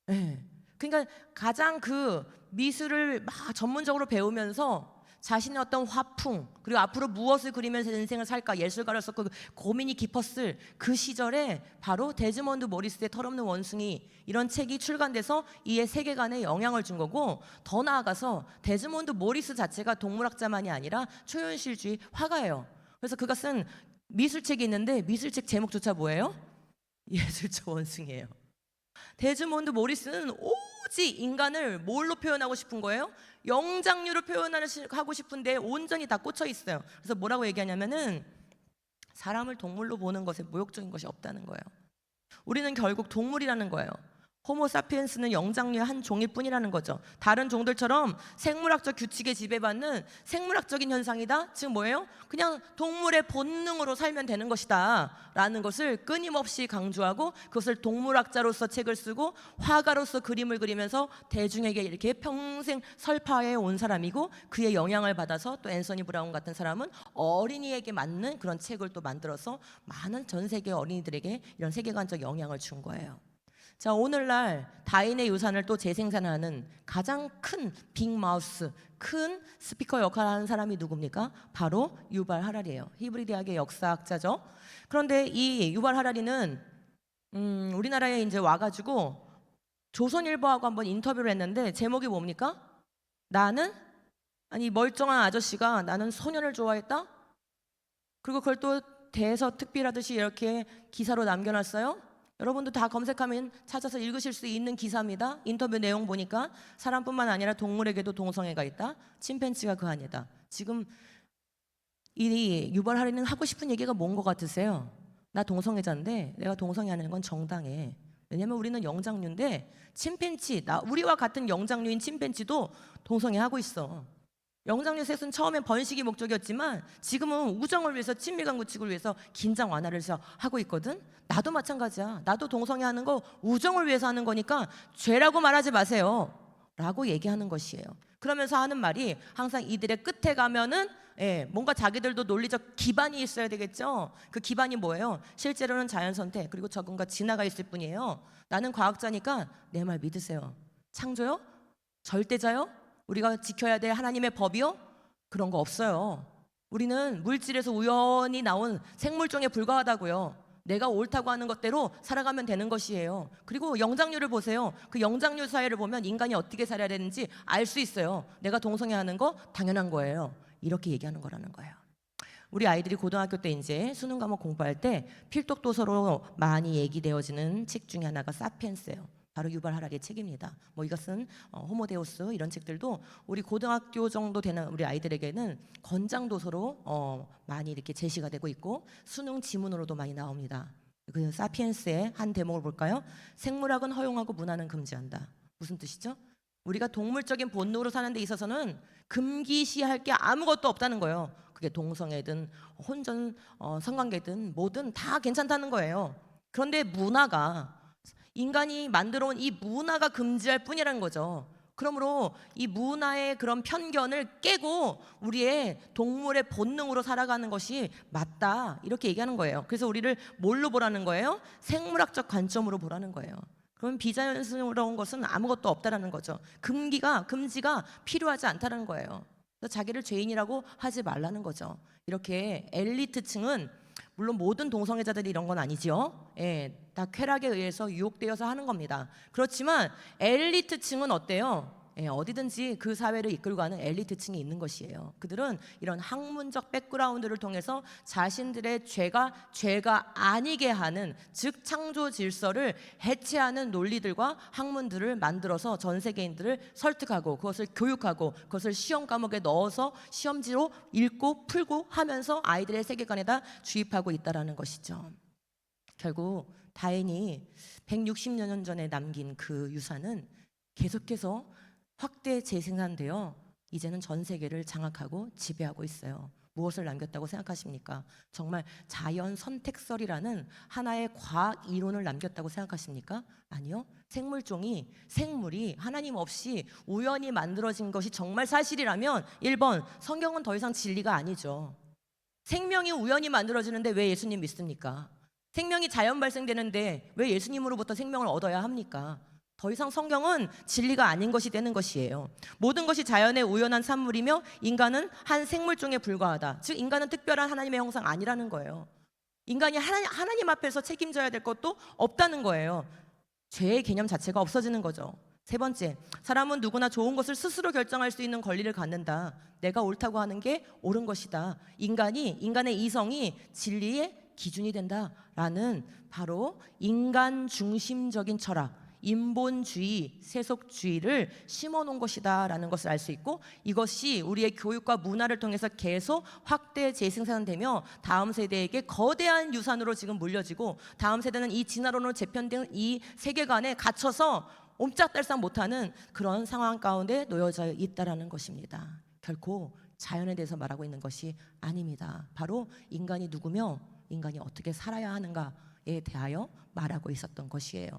예. 그러니까 가장 그 미술을 막 전문적으로 배우면서 자신의 어떤 화풍 그리고 앞으로 무엇을 그리면서 인생을 살까 예술가로서 그 고민이 깊었을 그 시절에 바로 데즈몬드 모리스의 털없는 원숭이 이런 책이 출간돼서 이의 세계관에 영향을 준 거고 더 나아가서 데즈몬드 모리스 자체가 동물학자만이 아니라 초현실주의 화가예요. 그래서 그가 쓴 미술책이 있는데 미술책 제목조차 뭐예요? 예술적 원숭이에요. 데즈몬드 모리스는 오직 인간을 뭘로 표현하고 싶은 거예요? 영장류로 표현하고 싶은데 온전히 다 꽂혀 있어요. 그래서 뭐라고 얘기하냐면은 사람을 동물로 보는 것에 모욕적인 것이 없다는 거예요. 우리는 결국 동물이라는 거예요. 호모사피엔스는 영장류의 한 종일 뿐이라는 거죠. 다른 종들처럼 생물학적 규칙에 지배받는 생물학적인 현상이다. 즉 뭐예요? 그냥 동물의 본능으로 살면 되는 것이다 라는 것을 끊임없이 강조하고 그것을 동물학자로서 책을 쓰고 화가로서 그림을 그리면서 대중에게 이렇게 평생 설파해 온 사람이고 그의 영향을 받아서 또 앤서니 브라운 같은 사람은 어린이에게 맞는 그런 책을 또 만들어서 많은 전 세계 어린이들에게 이런 세계관적 영향을 준 거예요. 자, 오늘날 다인의 유산을 또 재생산하는 가장 큰 빅마우스, 큰 스피커 역할을 하는 사람이 누굽니까? 바로 유발 하라리예요. 히브리 대학의 역사학자죠. 그런데 이 유발 하라리는 우리나라에 이제 와가지고 조선일보하고 한번 인터뷰를 했는데 제목이 뭡니까? 나는 아니 멀쩡한 아저씨가 나는 소년을 좋아했다? 그리고 그걸 또 대서특필하듯이 이렇게 기사로 남겨놨어요. 여러분도 다 검색하면 찾아서 읽으실 수 있는 기사입니다. 인터뷰 내용 보니까 사람뿐만 아니라 동물에게도 동성애가 있다. 침팬지가 그 아니다. 지금 이 유발 하리는 하고 싶은 얘기가 뭔 것 같으세요? 나 동성애자인데 내가 동성애하는 건 정당해. 왜냐면 우리는 영장류인데 침팬지, 우리와 같은 영장류인 침팬지도 동성애하고 있어. 영장류 셋은 처음엔 번식이 목적이었지만 지금은 우정을 위해서 친밀감 구축을 위해서 긴장 완화를 해서 하고 있거든. 나도 마찬가지야. 나도 동성애하는 거 우정을 위해서 하는 거니까 죄라고 말하지 마세요 라고 얘기하는 것이에요. 그러면서 하는 말이 항상 이들의 끝에 가면은 뭔가 자기들도 논리적 기반이 있어야 되겠죠. 그 기반이 뭐예요? 실제로는 자연선택 그리고 적응과 진화가 있을 뿐이에요. 나는 과학자니까 내 말 믿으세요. 창조요? 절대자요? 우리가 지켜야 될 하나님의 법이요? 그런 거 없어요. 우리는 물질에서 우연히 나온 생물종에 불과하다고요. 내가 옳다고 하는 것대로 살아가면 되는 것이에요. 그리고 영장류를 보세요. 그 영장류 사회를 보면 인간이 어떻게 살아야 되는지 알 수 있어요. 내가 동성애하는 거 당연한 거예요. 이렇게 얘기하는 거라는 거예요. 우리 아이들이 고등학교 때 이제 수능 과목 공부할 때 필독 도서로 많이 얘기되어지는 책 중에 하나가 사피엔스예요. 바로 유발 하라리의 책입니다. 뭐 이것은 호모데우스 이런 책들도 우리 고등학교 정도 되는 우리 아이들에게는 권장 도서로 많이 이렇게 제시가 되고 있고 수능 지문으로도 많이 나옵니다. 그 사피엔스의 한 대목을 볼까요? 생물학은 허용하고 문화는 금지한다. 무슨 뜻이죠? 우리가 동물적인 본능으로 사는 데 있어서는 금기시할 게 아무것도 없다는 거예요. 그게 동성애든 혼전 성관계든 뭐든 다 괜찮다는 거예요. 그런데 문화가 인간이 만들어 온 이 문화가 금지할 뿐이라는 거죠. 그러므로 이 문화의 그런 편견을 깨고 우리의 동물의 본능으로 살아가는 것이 맞다 이렇게 얘기하는 거예요. 그래서 우리를 뭘로 보라는 거예요? 생물학적 관점으로 보라는 거예요. 그럼 비자연스러운 것은 아무것도 없다라는 거죠. 금지가 필요하지 않다는 거예요. 그래서 자기를 죄인이라고 하지 말라는 거죠. 이렇게 엘리트층은 물론 모든 동성애자들이 이런 건 아니죠. 예, 다 쾌락에 의해서 유혹되어서 하는 겁니다. 그렇지만 엘리트층은 어때요? 예, 어디든지 그 사회를 이끌고 가는 엘리트층이 있는 것이에요. 그들은 이런 학문적 백그라운드를 통해서 자신들의 죄가 아니게 하는, 즉 창조 질서를 해체하는 논리들과 학문들을 만들어서 전 세계인들을 설득하고 그것을 교육하고 그것을 시험 과목에 넣어서 시험지로 읽고 풀고 하면서 아이들의 세계관에다 주입하고 있다라는 것이죠. 결국 다행히 160여 년 전에 남긴 그 유산은 계속해서 확대 재생산되어 이제는 전 세계를 장악하고 지배하고 있어요. 무엇을 남겼다고 생각하십니까? 정말 자연 선택설이라는 하나의 과학 이론을 남겼다고 생각하십니까? 아니요. 생물이 하나님 없이 우연히 만들어진 것이 정말 사실이라면 1번, 성경은 더 이상 진리가 아니죠. 생명이 우연히 만들어지는데 왜 예수님 믿습니까? 생명이 자연 발생되는데 왜 예수님으로부터 생명을 얻어야 합니까? 더 이상 성경은 진리가 아닌 것이 되는 것이에요. 모든 것이 자연의 우연한 산물이며 인간은 한 생물종에 불과하다. 즉 인간은 특별한 하나님의 형상 아니라는 거예요. 인간이 하나님 앞에서 책임져야 될 것도 없다는 거예요. 죄의 개념 자체가 없어지는 거죠. 세 번째, 사람은 누구나 좋은 것을 스스로 결정할 수 있는 권리를 갖는다. 내가 옳다고 하는 게 옳은 것이다. 인간의 이성이 진리의 기준이 된다라는 바로 인간 중심적인 철학, 인본주의, 세속주의를 심어놓은 것이다라는 것을 알 수 있고, 이것이 우리의 교육과 문화를 통해서 계속 확대 재생산되며 다음 세대에게 거대한 유산으로 지금 물려지고, 다음 세대는 이 진화론으로 재편된 이 세계관에 갇혀서 옴짝달싹 못하는 그런 상황 가운데 놓여져 있다라는 것입니다. 결코 자연에 대해서 말하고 있는 것이 아닙니다. 바로 인간이 누구며 인간이 어떻게 살아야 하는가에 대하여 말하고 있었던 것이에요.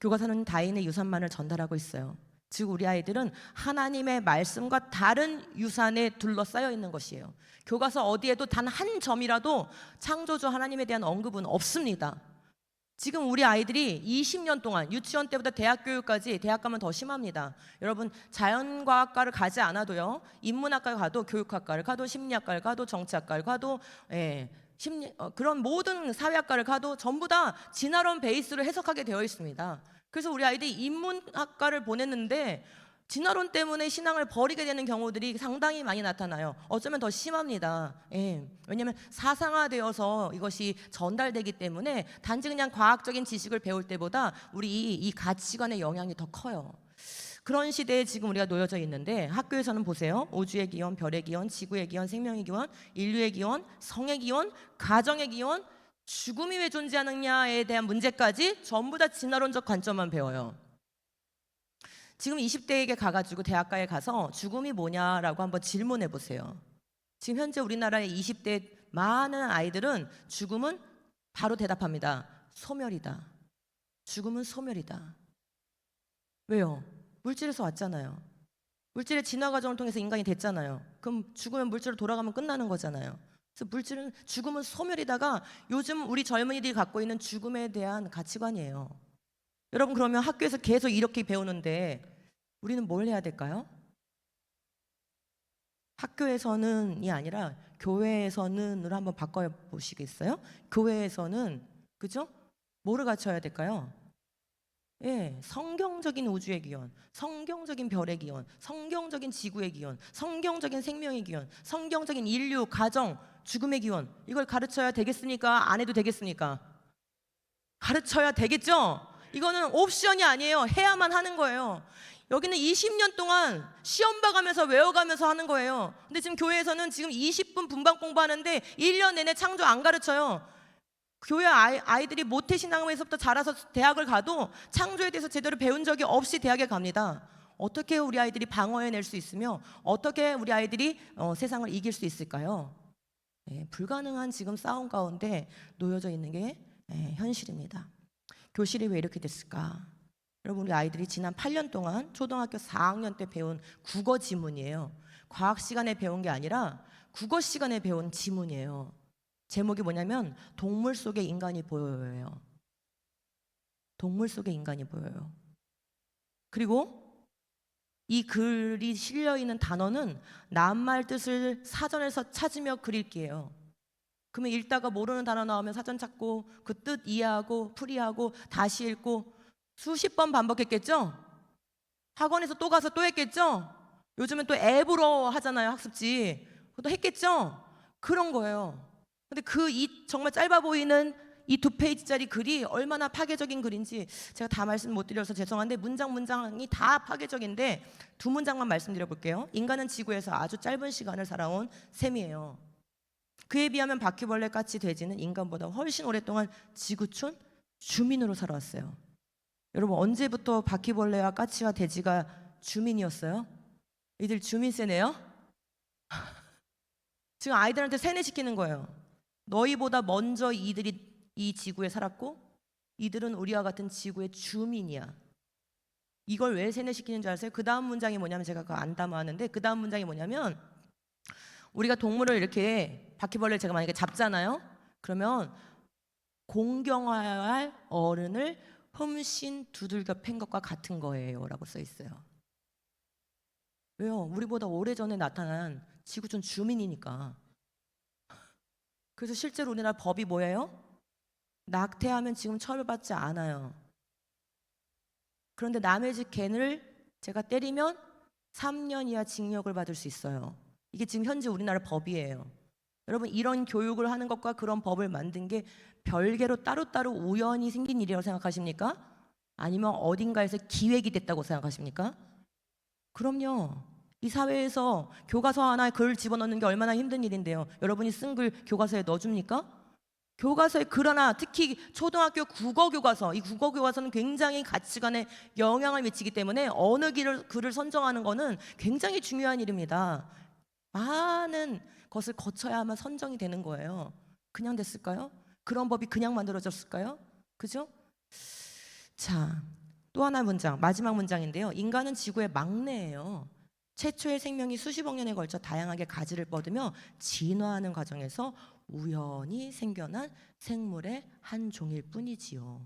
교과서는 다인의 유산만을 전달하고 있어요. 즉 우리 아이들은 하나님의 말씀과 다른 유산에 둘러싸여 있는 것이에요. 교과서 어디에도 단 한 점이라도 창조주 하나님에 대한 언급은 없습니다. 지금 우리 아이들이 20년 동안 유치원 때부터 대학 교육까지, 대학 가면 더 심합니다. 여러분 자연과학과를 가지 않아도요, 인문학과를 가도, 교육학과를 가도, 심리학과를 가도, 정치학과를 가도, 그런 모든 사회학과를 가도 전부 다 진화론 베이스로 해석하게 되어 있습니다. 그래서 우리 아이들이 인문학과를 보냈는데 진화론 때문에 신앙을 버리게 되는 경우들이 상당히 많이 나타나요. 어쩌면 더 심합니다. 왜냐하면 사상화되어서 이것이 전달되기 때문에 단지 그냥 과학적인 지식을 배울 때보다 우리 이 가치관의 영향이 더 커요. 그런 시대에 지금 우리가 놓여져 있는데, 학교에서는 보세요. 우주의 기원, 별의 기원, 지구의 기원, 생명의 기원, 인류의 기원, 성의 기원, 가정의 기원, 죽음이 왜 존재하느냐에 대한 문제까지 전부 다 진화론적 관점만 배워요. 지금 20대에게 가가지고 대학가에 가서 죽음이 뭐냐라고 한번 질문해 보세요. 지금 현재 우리나라의 20대 많은 아이들은 죽음은 바로 대답합니다. 소멸이다. 죽음은 소멸이다. 왜요? 물질에서 왔잖아요. 물질의 진화 과정을 통해서 인간이 됐잖아요. 그럼 죽으면 물질로 돌아가면 끝나는 거잖아요. 그래서 죽음은 소멸이다가 요즘 우리 젊은이들이 갖고 있는 죽음에 대한 가치관이에요. 여러분 그러면 학교에서 계속 이렇게 배우는데 우리는 뭘 해야 될까요? 학교에서는이 아니라 교회에서는으로 한번 바꿔 보시겠어요? 교회에서는, 그죠? 뭐를 갖춰야 될까요? 성경적인 우주의 기원, 성경적인 별의 기원, 성경적인 지구의 기원, 성경적인 생명의 기원, 성경적인 인류, 가정, 죽음의 기원, 이걸 가르쳐야 되겠습니까? 안 해도 되겠습니까? 가르쳐야 되겠죠? 이거는 옵션이 아니에요. 해야만 하는 거예요. 여기는 20년 동안 시험 봐가면서 외워가면서 하는 거예요. 근데 지금 교회에서는 지금 20분 분반 공부하는데 1년 내내 창조 안 가르쳐요. 교회 아이들이 모태신앙에서부터 자라서 대학을 가도 창조에 대해서 제대로 배운 적이 없이 대학에 갑니다. 어떻게 우리 아이들이 방어해낼 수 있으며 어떻게 우리 아이들이 세상을 이길 수 있을까요? 불가능한 지금 싸움 가운데 놓여져 있는 게 현실입니다. 교실이 왜 이렇게 됐을까? 여러분 우리 아이들이 지난 8년 동안 초등학교 4학년 때 배운 국어 지문이에요. 과학 시간에 배운 게 아니라 국어 시간에 배운 지문이에요. 제목이 뭐냐면 동물 속의 인간이 보여요. 동물 속의 인간이 보여요. 그리고 이 글이 실려 있는 단어는 낱말 뜻을 사전에서 찾으며 그릴게요. 그러면 읽다가 모르는 단어 나오면 사전 찾고 그 뜻 이해하고 풀이하고 다시 읽고 수십 번 반복했겠죠? 학원에서 또 가서 또 했겠죠? 요즘은 또 앱으로 하잖아요, 학습지. 그것도 했겠죠? 그런 거예요. 근데 정말 짧아 보이는 이 2페이지짜리 글이 얼마나 파괴적인 글인지 제가 다 말씀 못 드려서 죄송한데 문장이 다 파괴적인데 2문장만 말씀드려 볼게요. 인간은 지구에서 아주 짧은 시간을 살아온 셈이에요. 그에 비하면 바퀴벌레, 까치, 돼지는 인간보다 훨씬 오랫동안 지구촌 주민으로 살아왔어요. 여러분, 언제부터 바퀴벌레와 까치와 돼지가 주민이었어요? 이들 주민세네요? 지금 아이들한테 세뇌시키는 거예요. 너희보다 먼저 이들이 이 지구에 살았고 이들은 우리와 같은 지구의 주민이야. 이걸 왜 세뇌시키는 줄 아세요? 그 다음 문장이 뭐냐면, 제가 그거 안 담아왔는데 그 다음 문장이 뭐냐면, 우리가 동물을 이렇게 바퀴벌레를 제가 만약에 잡잖아요. 그러면 공경해야 할 어른을 흠씬 두들겨 팬 것과 같은 거예요 라고 써 있어요. 왜요? 우리보다 오래전에 나타난 지구촌 주민이니까. 그래서 실제로 우리나라 법이 뭐예요? 낙태하면 지금 처벌받지 않아요. 그런데 남의 집 개를 제가 때리면 3년 이하 징역을 받을 수 있어요. 이게 지금 현재 우리나라 법이에요. 여러분, 이런 교육을 하는 것과 그런 법을 만든 게 별개로 따로따로 우연히 생긴 일이라고 생각하십니까? 아니면 어딘가에서 기획이 됐다고 생각하십니까? 그럼요. 이 사회에서 교과서 하나에 글 집어넣는 게 얼마나 힘든 일인데요. 여러분이 쓴 글 교과서에 넣어줍니까? 교과서에 글 하나, 특히 초등학교 국어 교과서, 이 국어 교과서는 굉장히 가치관에 영향을 미치기 때문에 어느 글을 선정하는 것은 굉장히 중요한 일입니다. 많은 것을 거쳐야만 선정이 되는 거예요. 그냥 됐을까요? 그런 법이 그냥 만들어졌을까요? 그죠? 자, 또 하나의 문장, 마지막 문장인데요. 인간은 지구의 막내예요. 최초의 생명이 수십억 년에 걸쳐 다양하게 가지를 뻗으며 진화하는 과정에서 우연히 생겨난 생물의 한 종일 뿐이지요.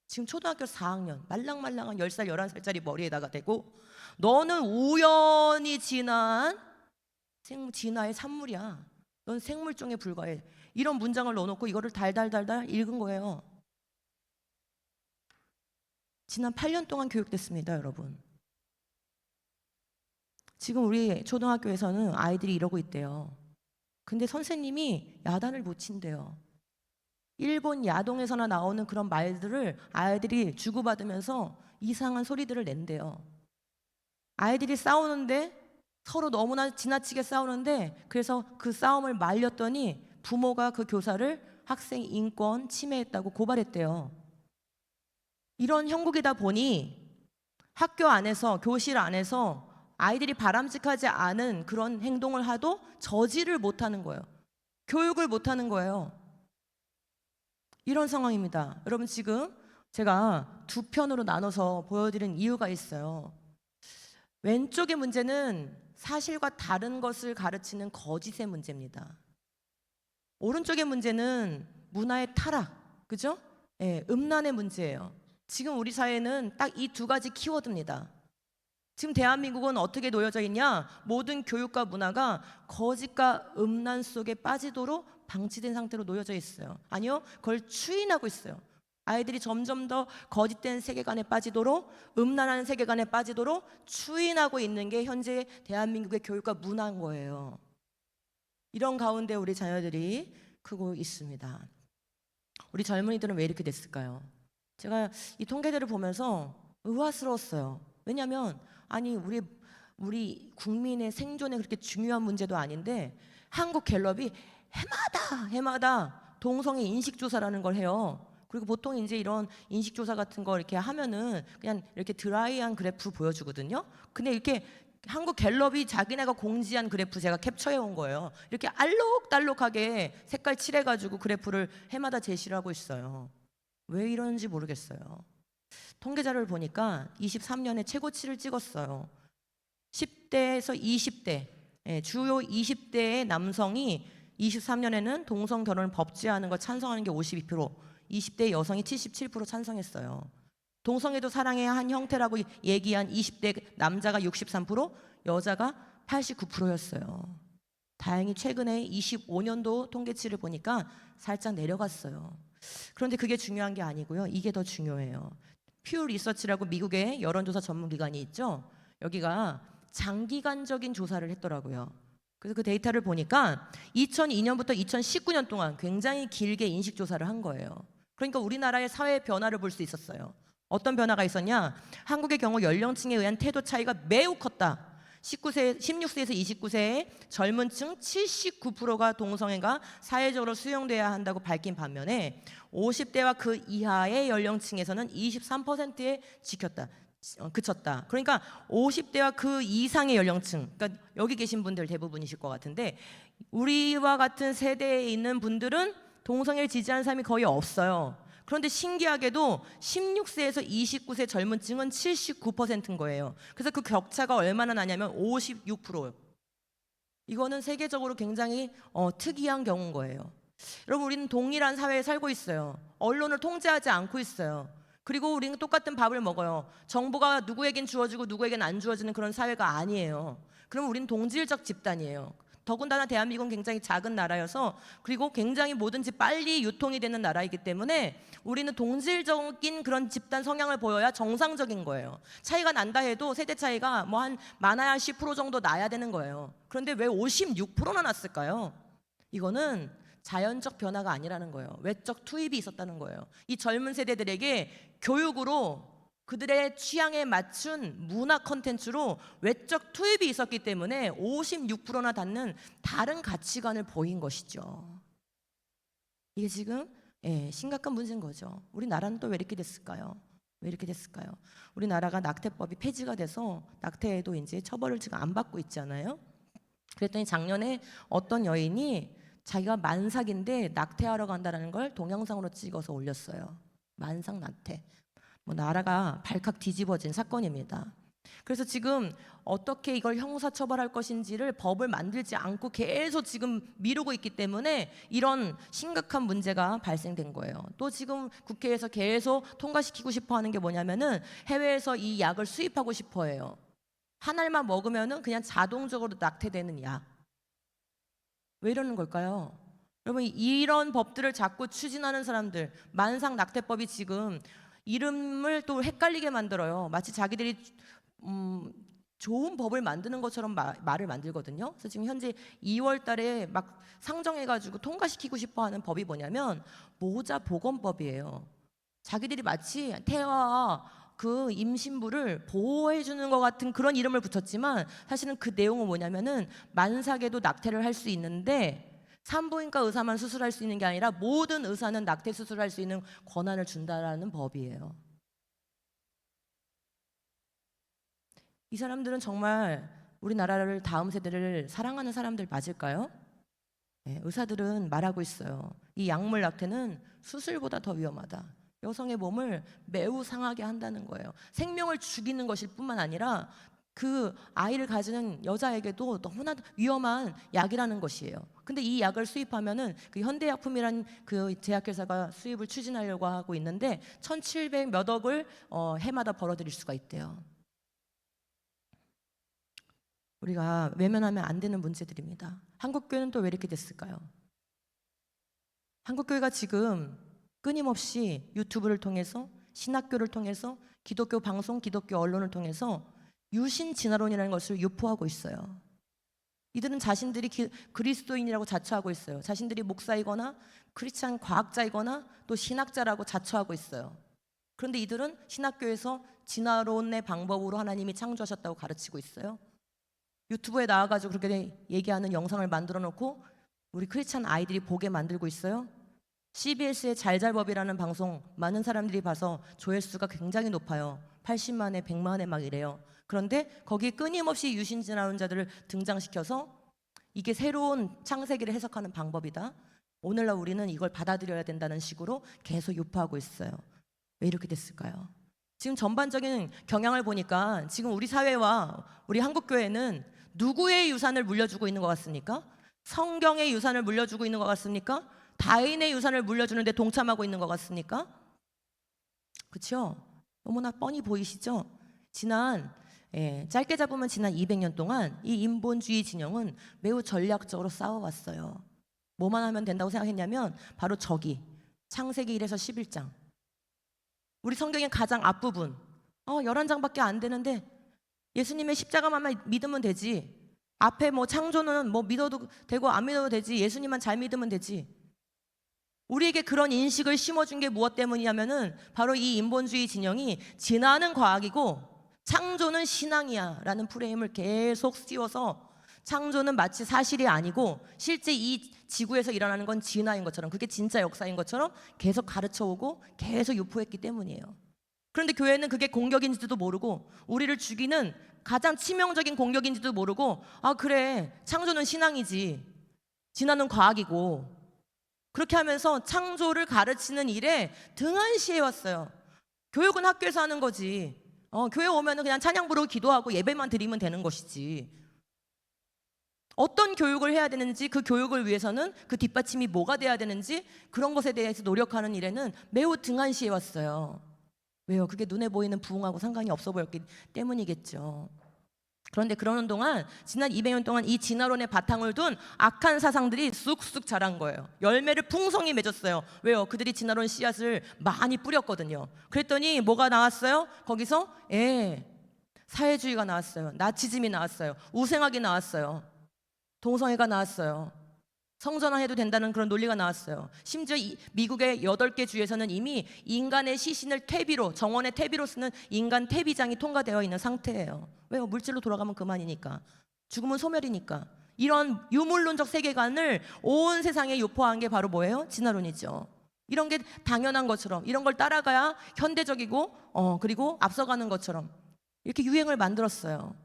지금 초등학교 4학년 말랑말랑한 10살, 11살짜리 머리에다가 대고 너는 우연히 진화한 진화의 산물이야. 넌 생물종에 불과해. 이런 문장을 넣어놓고 이거를 달달달달 읽은 거예요. 지난 8년 동안 교육됐습니다, 여러분. 지금 우리 초등학교에서는 아이들이 이러고 있대요. 근데 선생님이 야단을 못 친대요. 일본 야동에서나 나오는 그런 말들을 아이들이 주고받으면서 이상한 소리들을 낸대요. 아이들이 싸우는데 서로 너무나 지나치게 싸우는데, 그래서 그 싸움을 말렸더니 부모가 그 교사를 학생 인권 침해했다고 고발했대요. 이런 형국이다 보니 학교 안에서, 교실 안에서 아이들이 바람직하지 않은 그런 행동을 하도 저지를 못하는 거예요. 교육을 못하는 거예요. 이런 상황입니다. 여러분, 지금 제가 2편으로 나눠서 보여드린 이유가 있어요. 왼쪽의 문제는 사실과 다른 것을 가르치는 거짓의 문제입니다. 오른쪽의 문제는 문화의 타락, 그죠? 예, 음란의 문제예요. 지금 우리 사회는 딱 이 2가지 키워드입니다. 지금 대한민국은 어떻게 놓여져 있냐? 모든 교육과 문화가 거짓과 음란 속에 빠지도록 방치된 상태로 놓여져 있어요. 아니요, 그걸 추인하고 있어요. 아이들이 점점 더 거짓된 세계관에 빠지도록, 음란한 세계관에 빠지도록 추인하고 있는 게 현재 대한민국의 교육과 문화인 거예요. 이런 가운데 우리 자녀들이 크고 있습니다. 우리 젊은이들은 왜 이렇게 됐을까요? 제가 이 통계들을 보면서 의아스러웠어요. 왜냐하면 아니 우리 국민의 생존에 그렇게 중요한 문제도 아닌데 한국 갤럽이 해마다 동성애 인식조사라는 걸 해요. 그리고 보통 이제 이런 인식조사 같은 거 이렇게 하면은 그냥 이렇게 드라이한 그래프 보여주거든요. 근데 이렇게 한국 갤럽이 자기네가 공지한 그래프 제가 캡처해 온 거예요. 이렇게 알록달록하게 색깔 칠해가지고 그래프를 해마다 제시를 하고 있어요. 왜 이러는지 모르겠어요. 통계자료를 보니까 23년에 최고치를 찍었어요. 10대에서 20대, 주요 20대의 남성이 23년에는 동성 결혼을 법제화하는 걸 찬성하는 게 52%, 20대 여성이 77% 찬성했어요. 동성애도 사랑의 한 형태라고 얘기한 20대 남자가 63%, 여자가 89%였어요. 다행히 최근에 25년도 통계치를 보니까 살짝 내려갔어요. 그런데 그게 중요한 게 아니고요. 이게 더 중요해요. 퓨 리서치라고 미국의 여론조사 전문기관이 있죠. 여기가 장기간적인 조사를 했더라고요. 그래서 그 데이터를 보니까 2002년부터 2019년 동안 굉장히 길게 인식조사를 한 거예요. 그러니까 우리나라의 사회 변화를 볼 수 있었어요. 어떤 변화가 있었냐? 한국의 경우 연령층에 의한 태도 차이가 매우 컸다. 16세에서 29세의 젊은 층 79%가 동성애가 사회적으로 수용돼야 한다고 밝힌 반면에 50대와 그 이하의 연령층에서는 23%에 그쳤다. 그러니까 50대와 그 이상의 연령층, 그러니까 여기 계신 분들 대부분이실 것 같은데 우리와 같은 세대에 있는 분들은 동성애를 지지하는 사람이 거의 없어요. 그런데 신기하게도 16세에서 29세 젊은 층은 79%인 거예요. 그래서 그 격차가 얼마나 나냐면 56%예요. 이거는 세계적으로 굉장히 특이한 경우인 거예요. 여러분, 우리는 동일한 사회에 살고 있어요. 언론을 통제하지 않고 있어요. 그리고 우리는 똑같은 밥을 먹어요. 정보가 누구에겐 주어지고 누구에겐 안 주어지는 그런 사회가 아니에요. 그럼 우리는 동질적 집단이에요. 더군다나 대한민국은 굉장히 작은 나라여서, 그리고 굉장히 뭐든지 빨리 유통이 되는 나라이기 때문에 우리는 동질적인 그런 집단 성향을 보여야 정상적인 거예요. 차이가 난다 해도 세대 차이가 뭐 한 많아야 10% 정도 나야 되는 거예요. 그런데 왜 56%나 났을까요? 이거는 자연적 변화가 아니라는 거예요. 외적 투입이 있었다는 거예요. 이 젊은 세대들에게 교육으로 그들의 취향에 맞춘 문화 콘텐츠로 외적 투입이 있었기 때문에 56%나 닿는 다른 가치관을 보인 것이죠. 이게 지금 심각한 문제인 거죠. 우리나라는 또 왜 이렇게 됐을까요? 왜 이렇게 됐을까요? 우리나라가 낙태법이 폐지가 돼서 낙태에도 이제 처벌을 지금 안 받고 있잖아요. 그랬더니 작년에 어떤 여인이 자기가 만삭인데 낙태하러 간다는 걸 동영상으로 찍어서 올렸어요. 만삭 낙태. 뭐 나라가 발칵 뒤집어진 사건입니다. 그래서 지금 어떻게 이걸 형사처벌할 것인지를 법을 만들지 않고 계속 지금 미루고 있기 때문에 이런 심각한 문제가 발생된 거예요. 또 지금 국회에서 계속 통과시키고 싶어 하는 게 뭐냐면은 해외에서 이 약을 수입하고 싶어 해요. 한 알만 먹으면은 그냥 자동적으로 낙태되는 약. 왜 이러는 걸까요? 여러분, 이런 법들을 자꾸 추진하는 사람들, 만삭 낙태법이 지금 이름을 또 헷갈리게 만들어요. 마치 자기들이 좋은 법을 만드는 것처럼 말을 만들거든요. 그래서 지금 현재 2월 달에 막 상정해가지고 통과시키고 싶어하는 법이 뭐냐면 모자보건법이에요. 자기들이 마치 태아와 그 임신부를 보호해주는 것 같은 그런 이름을 붙였지만 사실은 그 내용은 뭐냐면은 만삭에도 낙태를 할 수 있는데 산부인과 의사만 수술할 수 있는 게 아니라 모든 의사는 낙태 수술할 수 있는 권한을 준다라는 법이에요. 이 사람들은 정말 우리나라를 다음 세대를 사랑하는 사람들 맞을까요? 네, 의사들은 말하고 있어요. 이 약물 낙태는 수술보다 더 위험하다. 여성의 몸을 매우 상하게 한다는 거예요. 생명을 죽이는 것일 뿐만 아니라 그 아이를 가지는 여자에게도 너무나 위험한 약이라는 것이에요. 근데 이 약을 수입하면은 그 현대약품이란 그 제약회사가 수입을 추진하려고 하고 있는데 1,700 몇 억을 해마다 벌어들일 수가 있대요. 우리가 외면하면 안 되는 문제들입니다. 한국교회는 또 왜 이렇게 됐을까요? 한국교회가 지금 끊임없이 유튜브를 통해서, 신학교를 통해서, 기독교 방송, 기독교 언론을 통해서 유신 진화론이라는 것을 유포하고 있어요. 이들은 자신들이 그리스도인이라고 자처하고 있어요. 자신들이 목사이거나 크리스찬 과학자이거나 또 신학자라고 자처하고 있어요. 그런데 이들은 신학교에서 진화론의 방법으로 하나님이 창조하셨다고 가르치고 있어요. 유튜브에 나와가지고 그렇게 얘기하는 영상을 만들어 놓고 우리 크리스찬 아이들이 보게 만들고 있어요. CBS의 잘잘법이라는 방송 많은 사람들이 봐서 조회수가 굉장히 높아요. 80만에 100만에 막 이래요. 그런데 거기에 끊임없이 유신진화론자들을 등장시켜서 이게 새로운 창세기를 해석하는 방법이다. 오늘날 우리는 이걸 받아들여야 된다는 식으로 계속 유포하고 있어요. 왜 이렇게 됐을까요? 지금 전반적인 경향을 보니까 지금 우리 사회와 우리 한국교회는 누구의 유산을 물려주고 있는 것 같습니까? 성경의 유산을 물려주고 있는 것 같습니까? 다인의 유산을 물려주는데 동참하고 있는 것 같습니까? 그렇죠? 너무나 뻔히 보이시죠? 짧게 잡으면 지난 200년 동안 이 인본주의 진영은 매우 전략적으로 싸워왔어요. 뭐만 하면 된다고 생각했냐면 바로 저기 창세기 1에서 11장, 우리 성경의 가장 앞부분 11장밖에 안 되는데 예수님의 십자가만 믿으면 되지, 앞에 뭐 창조는 뭐 믿어도 되고 안 믿어도 되지, 예수님만 잘 믿으면 되지. 우리에게 그런 인식을 심어준 게 무엇 때문이냐면은 바로 이 인본주의 진영이 진화는 과학이고 창조는 신앙이야 라는 프레임을 계속 씌워서 창조는 마치 사실이 아니고 실제 이 지구에서 일어나는 건 진화인 것처럼, 그게 진짜 역사인 것처럼 계속 가르쳐오고 계속 유포했기 때문이에요. 그런데 교회는 그게 공격인지도 모르고 우리를 죽이는 가장 치명적인 공격인지도 모르고 그래, 창조는 신앙이지, 진화는 과학이고, 그렇게 하면서 창조를 가르치는 일에 등한시해 왔어요. 교육은 학교에서 하는 거지. 교회 오면 그냥 찬양 부르고 기도하고 예배만 드리면 되는 것이지. 어떤 교육을 해야 되는지, 그 교육을 위해서는 그 뒷받침이 뭐가 돼야 되는지, 그런 것에 대해서 노력하는 일에는 매우 등한시해 왔어요. 왜요? 그게 눈에 보이는 부흥하고 상관이 없어 보였기 때문이겠죠. 그런데 그러는 동안 지난 200년 동안 이 진화론의 바탕을 둔 악한 사상들이 쑥쑥 자란 거예요. 열매를 풍성히 맺었어요. 왜요? 그들이 진화론 씨앗을 많이 뿌렸거든요. 그랬더니 뭐가 나왔어요? 거기서 사회주의가 나왔어요. 나치즘이 나왔어요. 우생학이 나왔어요. 동성애가 나왔어요. 성전화해도 된다는 그런 논리가 나왔어요. 심지어 미국의 8개 주에서는 이미 인간의 시신을 퇴비로, 정원의 퇴비로 쓰는 인간 퇴비장이 통과되어 있는 상태예요. 왜요? 물질로 돌아가면 그만이니까, 죽으면 소멸이니까. 이런 유물론적 세계관을 온 세상에 유포한 게 바로 뭐예요? 진화론이죠. 이런 게 당연한 것처럼, 이런 걸 따라가야 현대적이고 그리고 앞서가는 것처럼 이렇게 유행을 만들었어요.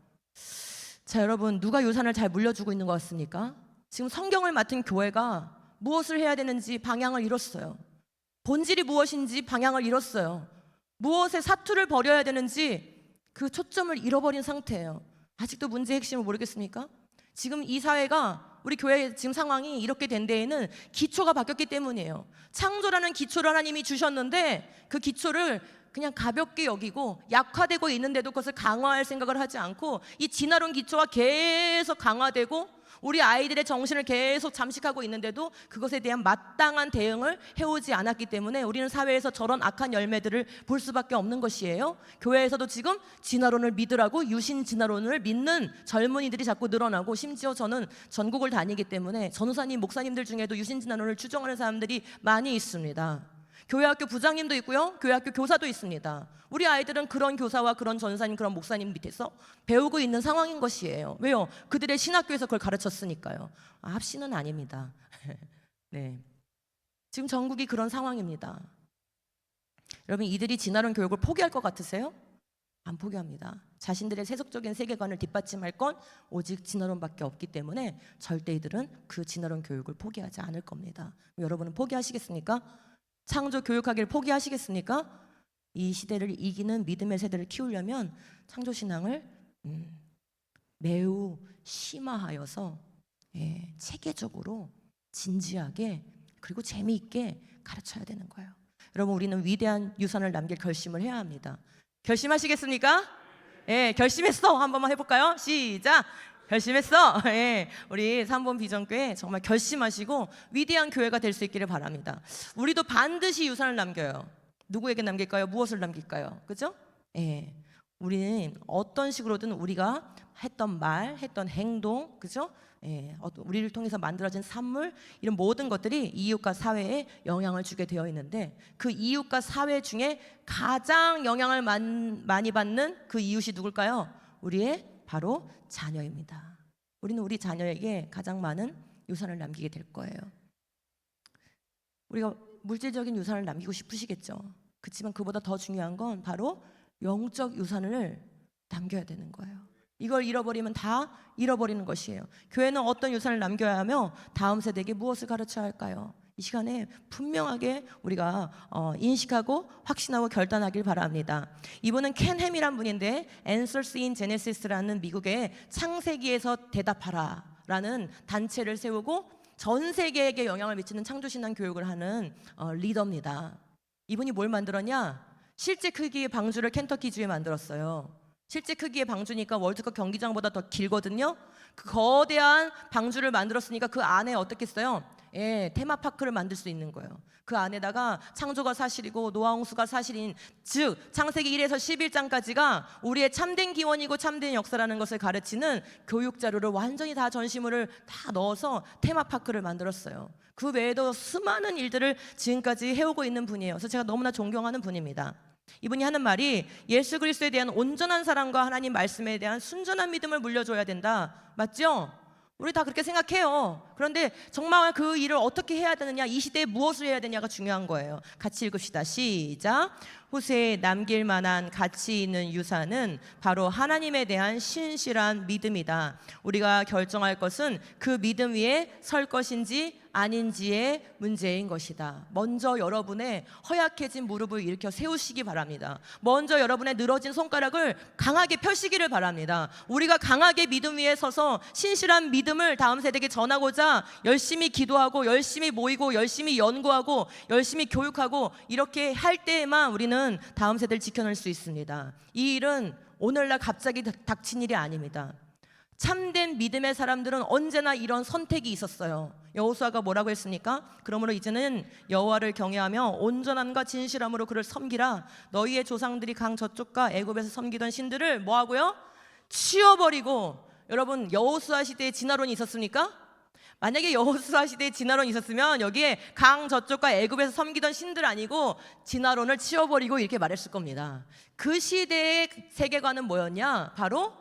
자, 여러분, 누가 유산을 잘 물려주고 있는 것 같습니까? 지금 성경을 맡은 교회가 무엇을 해야 되는지 방향을 잃었어요. 본질이 무엇인지 방향을 잃었어요. 무엇에 사투를 벌여야 되는지 그 초점을 잃어버린 상태예요. 아직도 문제의 핵심을 모르겠습니까? 지금 이 사회가, 우리 교회의 지금 상황이 이렇게 된 데에는 기초가 바뀌었기 때문이에요. 창조라는 기초를 하나님이 주셨는데 그 기초를 그냥 가볍게 여기고 약화되고 있는데도 그것을 강화할 생각을 하지 않고 이 진화론 기초가 계속 강화되고 우리 아이들의 정신을 계속 잠식하고 있는데도 그것에 대한 마땅한 대응을 해오지 않았기 때문에 우리는 사회에서 저런 악한 열매들을 볼 수밖에 없는 것이에요. 교회에서도 지금 진화론을 믿으라고 유신 진화론을 믿는 젊은이들이 자꾸 늘어나고, 심지어 저는 전국을 다니기 때문에 전우사님, 목사님들 중에도 유신 진화론을 추종하는 사람들이 많이 있습니다. 교회학교 부장님도 있고요, 교회학교 교사도 있습니다. 우리 아이들은 그런 교사와 그런 전사님, 그런 목사님 밑에서 배우고 있는 상황인 것이에요. 왜요? 그들의 신학교에서 그걸 가르쳤으니까요. 합시는 아닙니다. 네, 지금 전국이 그런 상황입니다. 여러분, 이들이 진화론 교육을 포기할 것 같으세요? 안 포기합니다. 자신들의 세속적인 세계관을 뒷받침할 건 오직 진화론밖에 없기 때문에 절대 이들은 그 진화론 교육을 포기하지 않을 겁니다. 여러분은 포기하시겠습니까? 창조 교육하기를 포기하시겠습니까? 이 시대를 이기는 믿음의 세대를 키우려면 창조신앙을 매우 심화하여서 체계적으로 진지하게 그리고 재미있게 가르쳐야 되는 거예요. 여러분, 우리는 위대한 유산을 남길 결심을 해야 합니다. 결심하시겠습니까? 결심했어. 한 번만 해볼까요? 시작. 결심했어. 우리 3번 비전교회 정말 결심하시고 위대한 교회가 될 수 있기를 바랍니다. 우리도 반드시 유산을 남겨요. 누구에게 남길까요? 무엇을 남길까요? 그죠? 우리는 어떤 식으로든 우리가 했던 말, 했던 행동, 그죠? 우리를 통해서 만들어진 산물, 이런 모든 것들이 이웃과 사회에 영향을 주게 되어 있는데, 그 이웃과 사회 중에 가장 영향을 많이 받는 그 이웃이 누굴까요? 우리의 바로 자녀입니다. 우리는 우리 자녀에게 가장 많은 유산을 남기게 될 거예요. 우리가 물질적인 유산을 남기고 싶으시겠죠. 그렇지만 그보다 더 중요한 건 바로 영적 유산을 남겨야 되는 거예요. 이걸 잃어버리면 다 잃어버리는 것이에요. 교회는 어떤 유산을 남겨야 하며 다음 세대에게 무엇을 가르쳐야 할까요? 이 시간에 분명하게 우리가 인식하고 확신하고 결단하길 바랍니다. 이분은 켄 햄이란 분인데 Answers in Genesis라는 미국의 창세기에서 대답하라 라는 단체를 세우고 전 세계에게 영향을 미치는 창조신앙 교육을 하는 리더입니다. 이분이 뭘 만들었냐? 실제 크기의 방주를 켄터키주에 만들었어요. 실제 크기의 방주니까 월드컵 경기장보다 더 길거든요. 그 거대한 방주를 만들었으니까 그 안에 어떻겠어요? 예, 테마파크를 만들 수 있는 거예요. 그 안에다가 창조가 사실이고 노아홍수가 사실인, 즉 창세기 1에서 11장까지가 우리의 참된 기원이고 참된 역사라는 것을 가르치는 교육 자료를 완전히 다 전시물을 다 넣어서 테마파크를 만들었어요. 그 외에도 수많은 일들을 지금까지 해오고 있는 분이에요. 그래서 제가 너무나 존경하는 분입니다. 이분이 하는 말이 예수 그리스도에 대한 온전한 사랑과 하나님 말씀에 대한 순전한 믿음을 물려줘야 된다. 맞죠? 우리 다 그렇게 생각해요. 그런데 정말 그 일을 어떻게 해야 되느냐, 이 시대에 무엇을 해야 되냐가 중요한 거예요. 같이 읽읍시다. 시작. 후세에 남길 만한 가치 있는 유산은 바로 하나님에 대한 신실한 믿음이다. 우리가 결정할 것은 그 믿음 위에 설 것인지 아닌지의 문제인 것이다. 먼저 여러분의 허약해진 무릎을 일으켜 세우시기 바랍니다. 먼저 여러분의 늘어진 손가락을 강하게 펴시기를 바랍니다. 우리가 강하게 믿음 위에 서서 신실한 믿음을 다음 세대에게 전하고자 열심히 기도하고 열심히 모이고 열심히 연구하고 열심히 교육하고 이렇게 할 때에만 우리는 다음 세대를 지켜낼 수 있습니다. 이 일은 오늘날 갑자기 닥친 일이 아닙니다. 참된 믿음의 사람들은 언제나 이런 선택이 있었어요. 여호수아가 뭐라고 했습니까? 그러므로 이제는 여호와를 경외하며 온전함과 진실함으로 그를 섬기라. 너희의 조상들이 강 저쪽과 애굽에서 섬기던 신들을 뭐하고요? 치워버리고. 여러분, 여호수아 시대에 진화론이 있었습니까? 만약에 여호수아 시대에 진화론이 있었으면 여기에 강 저쪽과 애굽에서 섬기던 신들 아니고 진화론을 치워버리고 이렇게 말했을 겁니다. 그 시대의 세계관은 뭐였냐? 바로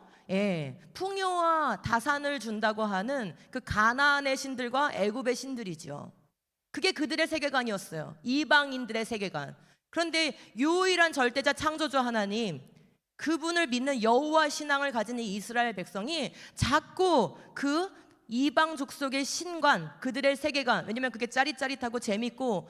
풍요와 다산을 준다고 하는 그 가나안의 신들과 애굽의 신들이죠. 그게 그들의 세계관이었어요. 이방인들의 세계관. 그런데 유일한 절대자 창조주 하나님, 그분을 믿는 여호와 신앙을 가진 이 이스라엘 백성이 자꾸 그 이방 족속의 신관, 그들의 세계관, 왜냐면 그게 짜릿짜릿하고 재밌고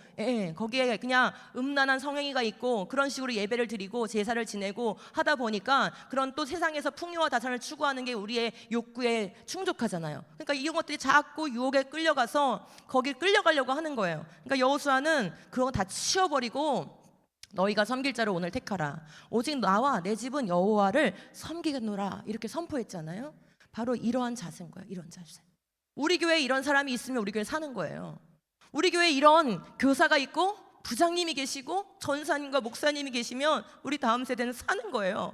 거기에 그냥 음란한 성행위가 있고 그런 식으로 예배를 드리고 제사를 지내고 하다 보니까 그런 또 세상에서 풍요와 다산을 추구하는 게 우리의 욕구에 충족하잖아요. 그러니까 이런 것들이 자꾸 유혹에 끌려가서 거기 끌려가려고 하는 거예요. 그러니까 여호수아는 그런 거 다 치워버리고 너희가 섬길 자를 오늘 택하라. 오직 나와 내 집은 여호와를 섬기겠노라. 이렇게 선포했잖아요. 바로 이러한 자세인 거예요. 이런 자세. 우리 교회에 이런 사람이 있으면 우리 교회 사는 거예요. 우리 교회에 이런 교사가 있고 부장님이 계시고 전사님과 목사님이 계시면 우리 다음 세대는 사는 거예요.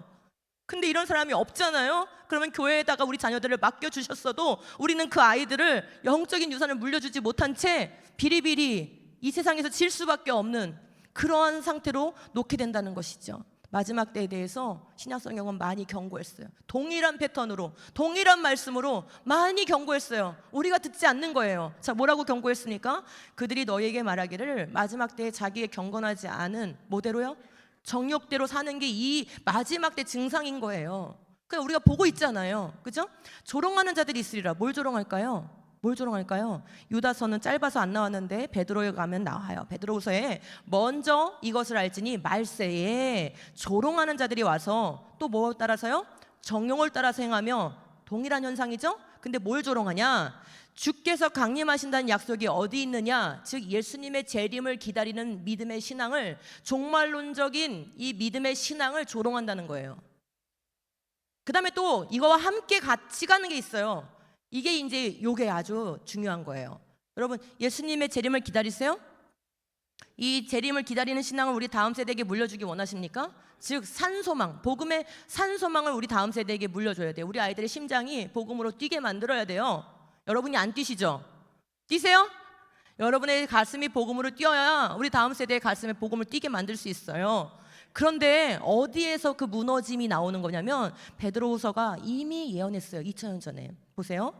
근데 이런 사람이 없잖아요. 그러면 교회에다가 우리 자녀들을 맡겨주셨어도 우리는 그 아이들을 영적인 유산을 물려주지 못한 채 비리비리 이 세상에서 질 수밖에 없는 그러한 상태로 놓게 된다는 것이죠. 마지막 때에 대해서 신약성경은 많이 경고했어요. 동일한 패턴으로, 동일한 말씀으로 많이 경고했어요. 우리가 듣지 않는 거예요. 자, 뭐라고 경고했습니까? 그들이 너희에게 말하기를 마지막 때에 자기의 경건하지 않은 뭐대로요? 정욕대로 사는 게 이 마지막 때 증상인 거예요. 그러니까 우리가 보고 있잖아요. 그죠? 조롱하는 자들이 있으리라. 뭘 조롱할까요? 뭘 조롱할까요? 유다서는 짧아서 안 나왔는데 베드로에 가면 나와요. 베드로후서에 먼저 이것을 알지니 말세에 조롱하는 자들이 와서 또 뭐 따라서요? 정욕을 따라서 행하며 동일한 현상이죠? 근데 뭘 조롱하냐? 주께서 강림하신다는 약속이 어디 있느냐? 즉 예수님의 재림을 기다리는 믿음의 신앙을, 종말론적인 이 믿음의 신앙을 조롱한다는 거예요. 그 다음에 또 이거와 함께 같이 가는 게 있어요. 이게 이제 요게 아주 중요한 거예요. 여러분, 예수님의 재림을 기다리세요? 이 재림을 기다리는 신앙을 우리 다음 세대에게 물려주기 원하십니까? 즉 산소망, 복음의 산소망을 우리 다음 세대에게 물려줘야 돼요. 우리 아이들의 심장이 복음으로 뛰게 만들어야 돼요. 여러분이 안 뛰시죠? 뛰세요? 여러분의 가슴이 복음으로 뛰어야 우리 다음 세대의 가슴에 복음을 뛰게 만들 수 있어요. 그런데 어디에서 그 무너짐이 나오는 거냐면 베드로후서가 이미 예언했어요. 2000년 전에. 보세요.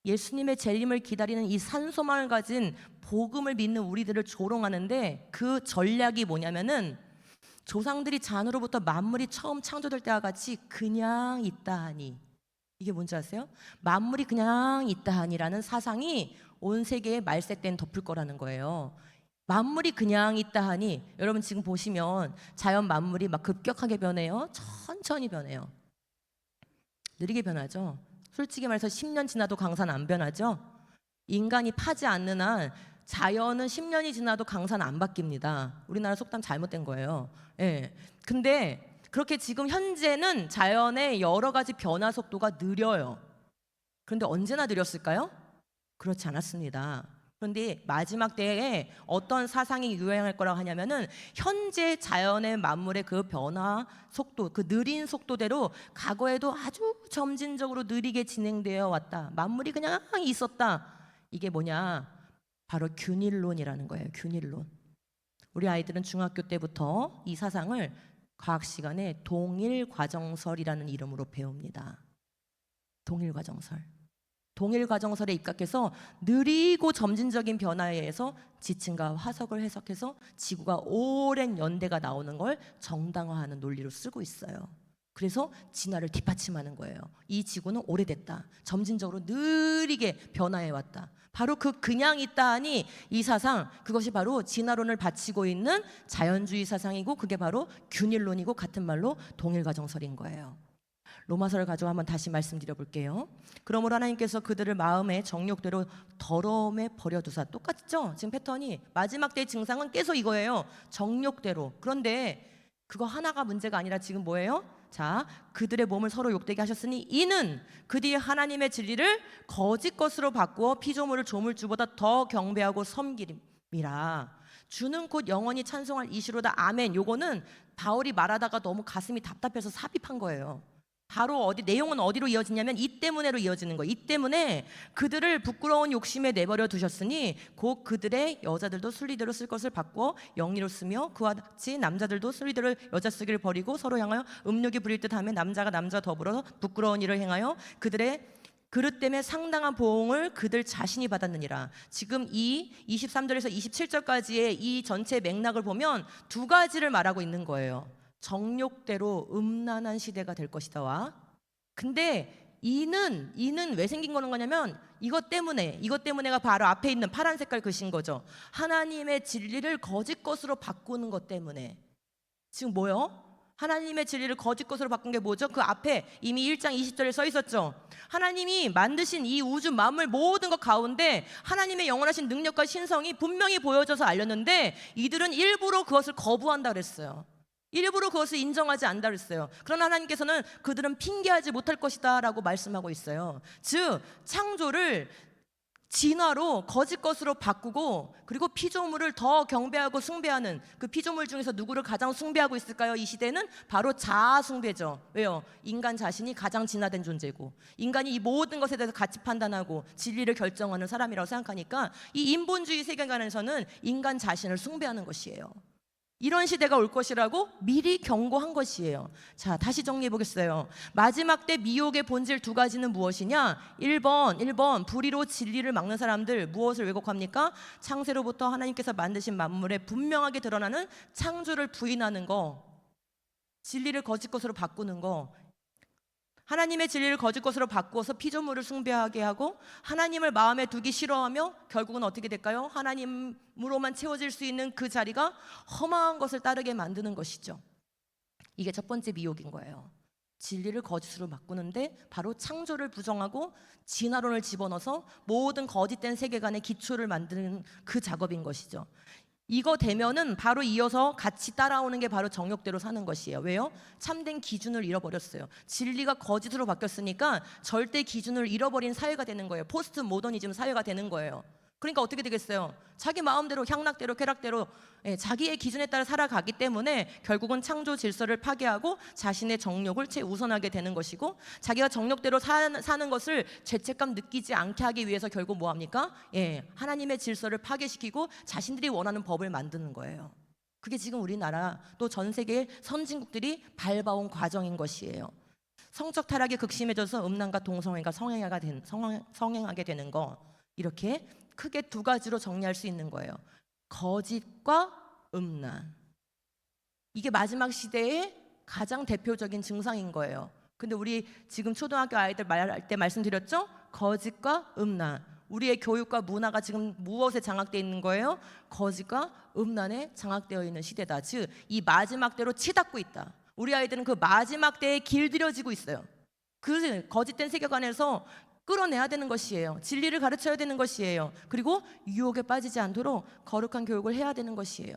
예수님의 재림을 기다리는 이 산소망을 가진 복음을 믿는 우리들을 조롱하는데 그 전략이 뭐냐면은 조상들이 잔으로부터 만물이 처음 창조될 때와 같이 그냥 있다 하니, 이게 뭔지 아세요? 만물이 그냥 있다 하니라는 사상이 온 세계에 말세 때는 덮을 거라는 거예요. 만물이 그냥 있다 하니, 여러분 지금 보시면 자연 만물이 막 급격하게 변해요. 천천히 변해요. 느리게 변하죠. 솔직히 말해서 10년 지나도 강산 안 변하죠. 인간이 파지 않는 한 자연은 10년이 지나도 강산 안 바뀝니다. 우리나라 속담 잘못된 거예요. 예. 근데 그렇게 지금 현재는 자연의 여러 가지 변화 속도가 느려요. 그런데 언제나 느렸을까요? 그렇지 않았습니다. 그런데 마지막 때에 어떤 사상이 유행할 거라고 하냐면은 현재 자연의 만물의 그 변화 속도, 그 느린 속도대로 과거에도 아주 점진적으로 느리게 진행되어 왔다. 만물이 그냥 있었다. 이게 뭐냐? 바로 균일론이라는 거예요. 균일론. 우리 아이들은 중학교 때부터 이 사상을 과학 시간에 동일과정설이라는 이름으로 배웁니다. 동일과정설. 동일과정설에 입각해서 느리고 점진적인 변화에 의해서 지층과 화석을 해석해서 지구가 오랜 연대가 나오는 걸 정당화하는 논리로 쓰고 있어요. 그래서 진화를 뒷받침하는 거예요. 이 지구는 오래됐다. 점진적으로 느리게 변화해 왔다. 바로 그냥 있다 하니 이 사상, 그것이 바로 진화론을 바치고 있는 자연주의 사상이고 그게 바로 균일론이고 같은 말로 동일과정설인 거예요. 로마서를 가지고 한번 다시 말씀드려 볼게요. 그러므로 하나님께서 그들을 마음의 정욕대로 더러움에 버려두사. 똑같죠? 지금 패턴이 마지막 때의 증상은 계속 이거예요. 정욕대로. 그런데 그거 하나가 문제가 아니라 지금 뭐예요? 자, 그들의 몸을 서로 욕되게 하셨으니 이는 그들이 하나님의 진리를 거짓 것으로 바꾸어 피조물을 조물주보다 더 경배하고 섬기림이라. 주는 곧 영원히 찬송할 이시로다. 아멘. 요거는 바울이 말하다가 너무 가슴이 답답해서 삽입한 거예요. 바로 내용은 어디로 이어지냐면 이 때문에로 이어지는 거예요. 이 때문에 그들을 부끄러운 욕심에 내버려 두셨으니 곧 그들의 여자들도 순리대로 쓸 것을 바꾸어 영리로 쓰며 그와 같이 남자들도 순리대로 여자 쓰기를 버리고 서로 향하여 음욕이 부릴 듯하며 남자가 남자 더불어 부끄러운 일을 행하여 그들의 그릇 때문에 상당한 보응을 그들 자신이 받았느니라. 지금 이 23절에서 27절까지의 이 전체 맥락을 보면 두 가지를 말하고 있는 거예요. 정욕대로 음란한 시대가 될 것이다와, 근데 이는 왜 생긴 거냐면 이것 때문에가 바로 앞에 있는 파란 색깔 글씨인 거죠. 하나님의 진리를 거짓 것으로 바꾸는 것 때문에. 지금 뭐요? 하나님의 진리를 거짓 것으로 바꾼 게 뭐죠? 그 앞에 이미 1장 20절에 써 있었죠. 하나님이 만드신 이 우주 만물 모든 것 가운데 하나님의 영원하신 능력과 신성이 분명히 보여져서 알렸는데 이들은 일부러 그것을 거부한다 그랬어요. 일부러 그것을 인정하지 않는다 그랬어요. 그러나 하나님께서는 그들은 핑계하지 못할 것이다 라고 말씀하고 있어요. 즉 창조를 진화로 거짓 것으로 바꾸고 그리고 피조물을 더 경배하고 숭배하는, 그 피조물 중에서 누구를 가장 숭배하고 있을까요? 이 시대는 바로 자아 숭배죠. 왜요? 인간 자신이 가장 진화된 존재고 인간이 이 모든 것에 대해서 가치 판단하고 진리를 결정하는 사람이라고 생각하니까 이 인본주의 세계관에서는 인간 자신을 숭배하는 것이에요. 이런 시대가 올 것이라고 미리 경고한 것이에요. 자, 다시 정리해 보겠어요. 마지막 때 미혹의 본질 두 가지는 무엇이냐? 1번 불의로 진리를 막는 사람들 무엇을 왜곡합니까? 창세로부터 하나님께서 만드신 만물에 분명하게 드러나는 창조를 부인하는 거, 진리를 거짓 것으로 바꾸는 거. 하나님의 진리를 거짓 것으로 바꾸어서 피조물을 숭배하게 하고 하나님을 마음에 두기 싫어하며 결국은 어떻게 될까요? 하나님으로만 채워질 수 있는 그 자리가 험한 것을 따르게 만드는 것이죠. 이게 첫 번째 미혹인 거예요. 진리를 거짓으로 바꾸는데 바로 창조를 부정하고 진화론을 집어넣어서 모든 거짓된 세계관의 기초를 만드는 그 작업인 것이죠. 이거 되면은 바로 이어서 같이 따라오는 게 바로 정욕대로 사는 것이에요. 왜요? 참된 기준을 잃어버렸어요. 진리가 거짓으로 바뀌었으니까 절대 기준을 잃어버린 사회가 되는 거예요. 포스트 모더니즘 사회가 되는 거예요. 그러니까 어떻게 되겠어요? 자기 마음대로 향락대로 쾌락대로 자기의 기준에 따라 살아가기 때문에 결국은 창조 질서를 파괴하고 자신의 정욕을 최우선하게 되는 것이고, 자기가 정욕대로 사는 것을 죄책감 느끼지 않게 하기 위해서 결국 뭐합니까? 하나님의 질서를 파괴시키고 자신들이 원하는 법을 만드는 거예요. 그게 지금 우리나라 또 전 세계 선진국들이 밟아온 과정인 것이에요. 성적 타락이 극심해져서 음란과 동성애가 성행하게 되는 거, 이렇게 크게 두 가지로 정리할 수 있는 거예요. 거짓과 음란. 이게 마지막 시대의 가장 대표적인 증상인 거예요. 근데 우리 지금 초등학교 아이들 말할 때 말씀드렸죠? 거짓과 음란. 우리의 교육과 문화가 지금 무엇에 장악되어 있는 거예요? 거짓과 음란에 장악되어 있는 시대다. 즉, 이 마지막 때로 치닫고 있다. 우리 아이들은 그 마지막 때에 길들여지고 있어요. 그 거짓된 세계관에서 끌어내야 되는 것이에요. 진리를 가르쳐야 되는 것이에요. 그리고 유혹에 빠지지 않도록 거룩한 교육을 해야 되는 것이에요.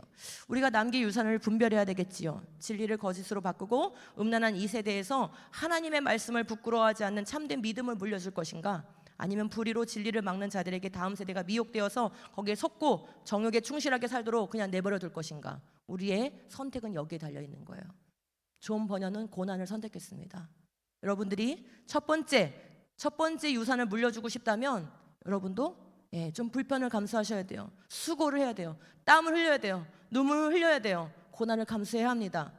우리가 남길 유산을 분별해야 되겠지요. 진리를 거짓으로 바꾸고 음란한 이 세대에서 하나님의 말씀을 부끄러워하지 않는 참된 믿음을 물려줄 것인가? 아니면 불의로 진리를 막는 자들에게 다음 세대가 미혹되어서 거기에 속고 정욕에 충실하게 살도록 그냥 내버려 둘 것인가? 우리의 선택은 여기에 달려 있는 거예요. 존 버녀는 고난을 선택했습니다. 여러분들이 첫 번째 유산을 물려주고 싶다면 여러분도 좀 불편을 감수하셔야 돼요. 수고를 해야 돼요. 땀을 흘려야 돼요. 눈물을 흘려야 돼요. 고난을 감수해야 합니다.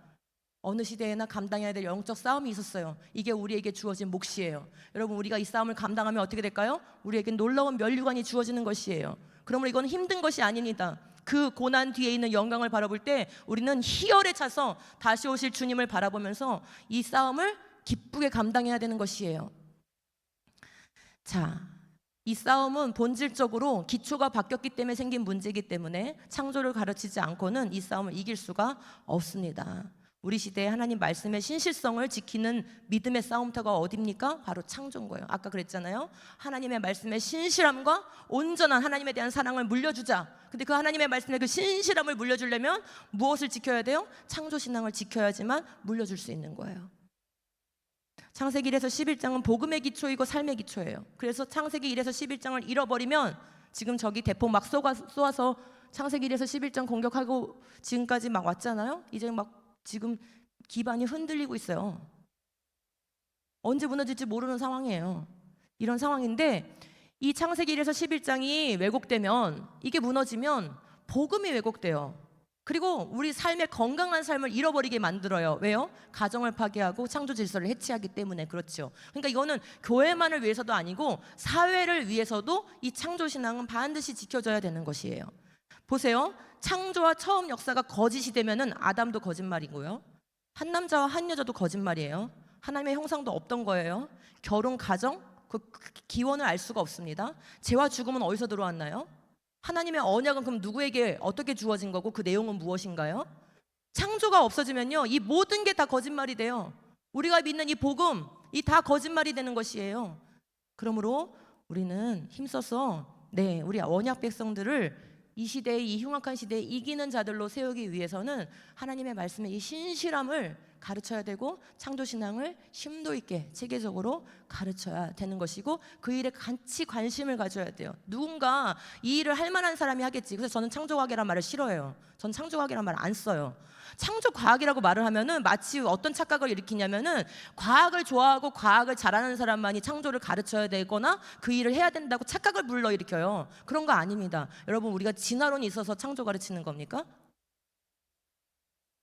어느 시대에나 감당해야 될 영적 싸움이 있었어요. 이게 우리에게 주어진 몫이에요. 여러분, 우리가 이 싸움을 감당하면 어떻게 될까요? 우리에겐 놀라운 면류관이 주어지는 것이에요. 그러므로 이건 힘든 것이 아닙니다. 그 고난 뒤에 있는 영광을 바라볼 때 우리는 희열에 차서 다시 오실 주님을 바라보면서 이 싸움을 기쁘게 감당해야 되는 것이에요. 자, 이 싸움은 본질적으로 기초가 바뀌었기 때문에 생긴 문제이기 때문에 창조를 가르치지 않고는 이 싸움을 이길 수가 없습니다. 우리 시대에 하나님 말씀의 신실성을 지키는 믿음의 싸움터가 어디입니까? 바로 창조인 거예요. 아까 그랬잖아요. 하나님의 말씀의 신실함과 온전한 하나님에 대한 사랑을 물려주자. 근데 그 하나님의 말씀의 그 신실함을 물려주려면 무엇을 지켜야 돼요? 창조신앙을 지켜야지만 물려줄 수 있는 거예요. 창세기 1에서 11장은 복음의 기초이고 삶의 기초예요. 그래서 창세기 1에서 11장을 잃어버리면 지금 저기 대포 막 쏘아서 창세기 1에서 11장 공격하고 지금까지 막 왔잖아요. 이제 막 지금 기반이 흔들리고 있어요. 언제 무너질지 모르는 상황이에요. 이런 상황인데 이 창세기 1에서 11장이 왜곡되면, 이게 무너지면 복음이 왜곡돼요. 그리고 우리 삶의 건강한 삶을 잃어버리게 만들어요. 왜요? 가정을 파괴하고 창조 질서를 해치하기 때문에. 그렇죠. 그러니까 이거는 교회만을 위해서도 아니고 사회를 위해서도 이 창조 신앙은 반드시 지켜져야 되는 것이에요. 보세요. 창조와 처음 역사가 거짓이 되면은 아담도 거짓말이고요. 한 남자와 한 여자도 거짓말이에요. 하나님의 형상도 없던 거예요. 결혼 가정 그 기원을 알 수가 없습니다. 죄와 죽음은 어디서 들어왔나요? 하나님의 언약은 그럼 누구에게 어떻게 주어진 거고 그 내용은 무엇인가요? 창조가 없어지면요, 이 모든 게 다 거짓말이 돼요. 우리가 믿는 이 복음, 이 다 거짓말이 되는 것이에요. 그러므로 우리는 힘써서 우리 언약 백성들을 이 시대의 이 흉악한 시대에 이기는 자들로 세우기 위해서는 하나님의 말씀의 이 신실함을 가르쳐야 되고 창조신앙을 심도 있게 체계적으로 가르쳐야 되는 것이고 그 일에 같이 관심을 가져야 돼요. 누군가 이 일을 할 만한 사람이 하겠지. 그래서 저는 창조과학이라는 말을 싫어해요. 전 창조과학이라는 말을 안 써요. 창조과학이라고 말을 하면은 마치 어떤 착각을 일으키냐면은 과학을 좋아하고 과학을 잘하는 사람만이 창조를 가르쳐야 되거나 그 일을 해야 된다고 착각을 불러일으켜요. 그런 거 아닙니다. 여러분, 우리가 진화론이 있어서 창조 가르치는 겁니까?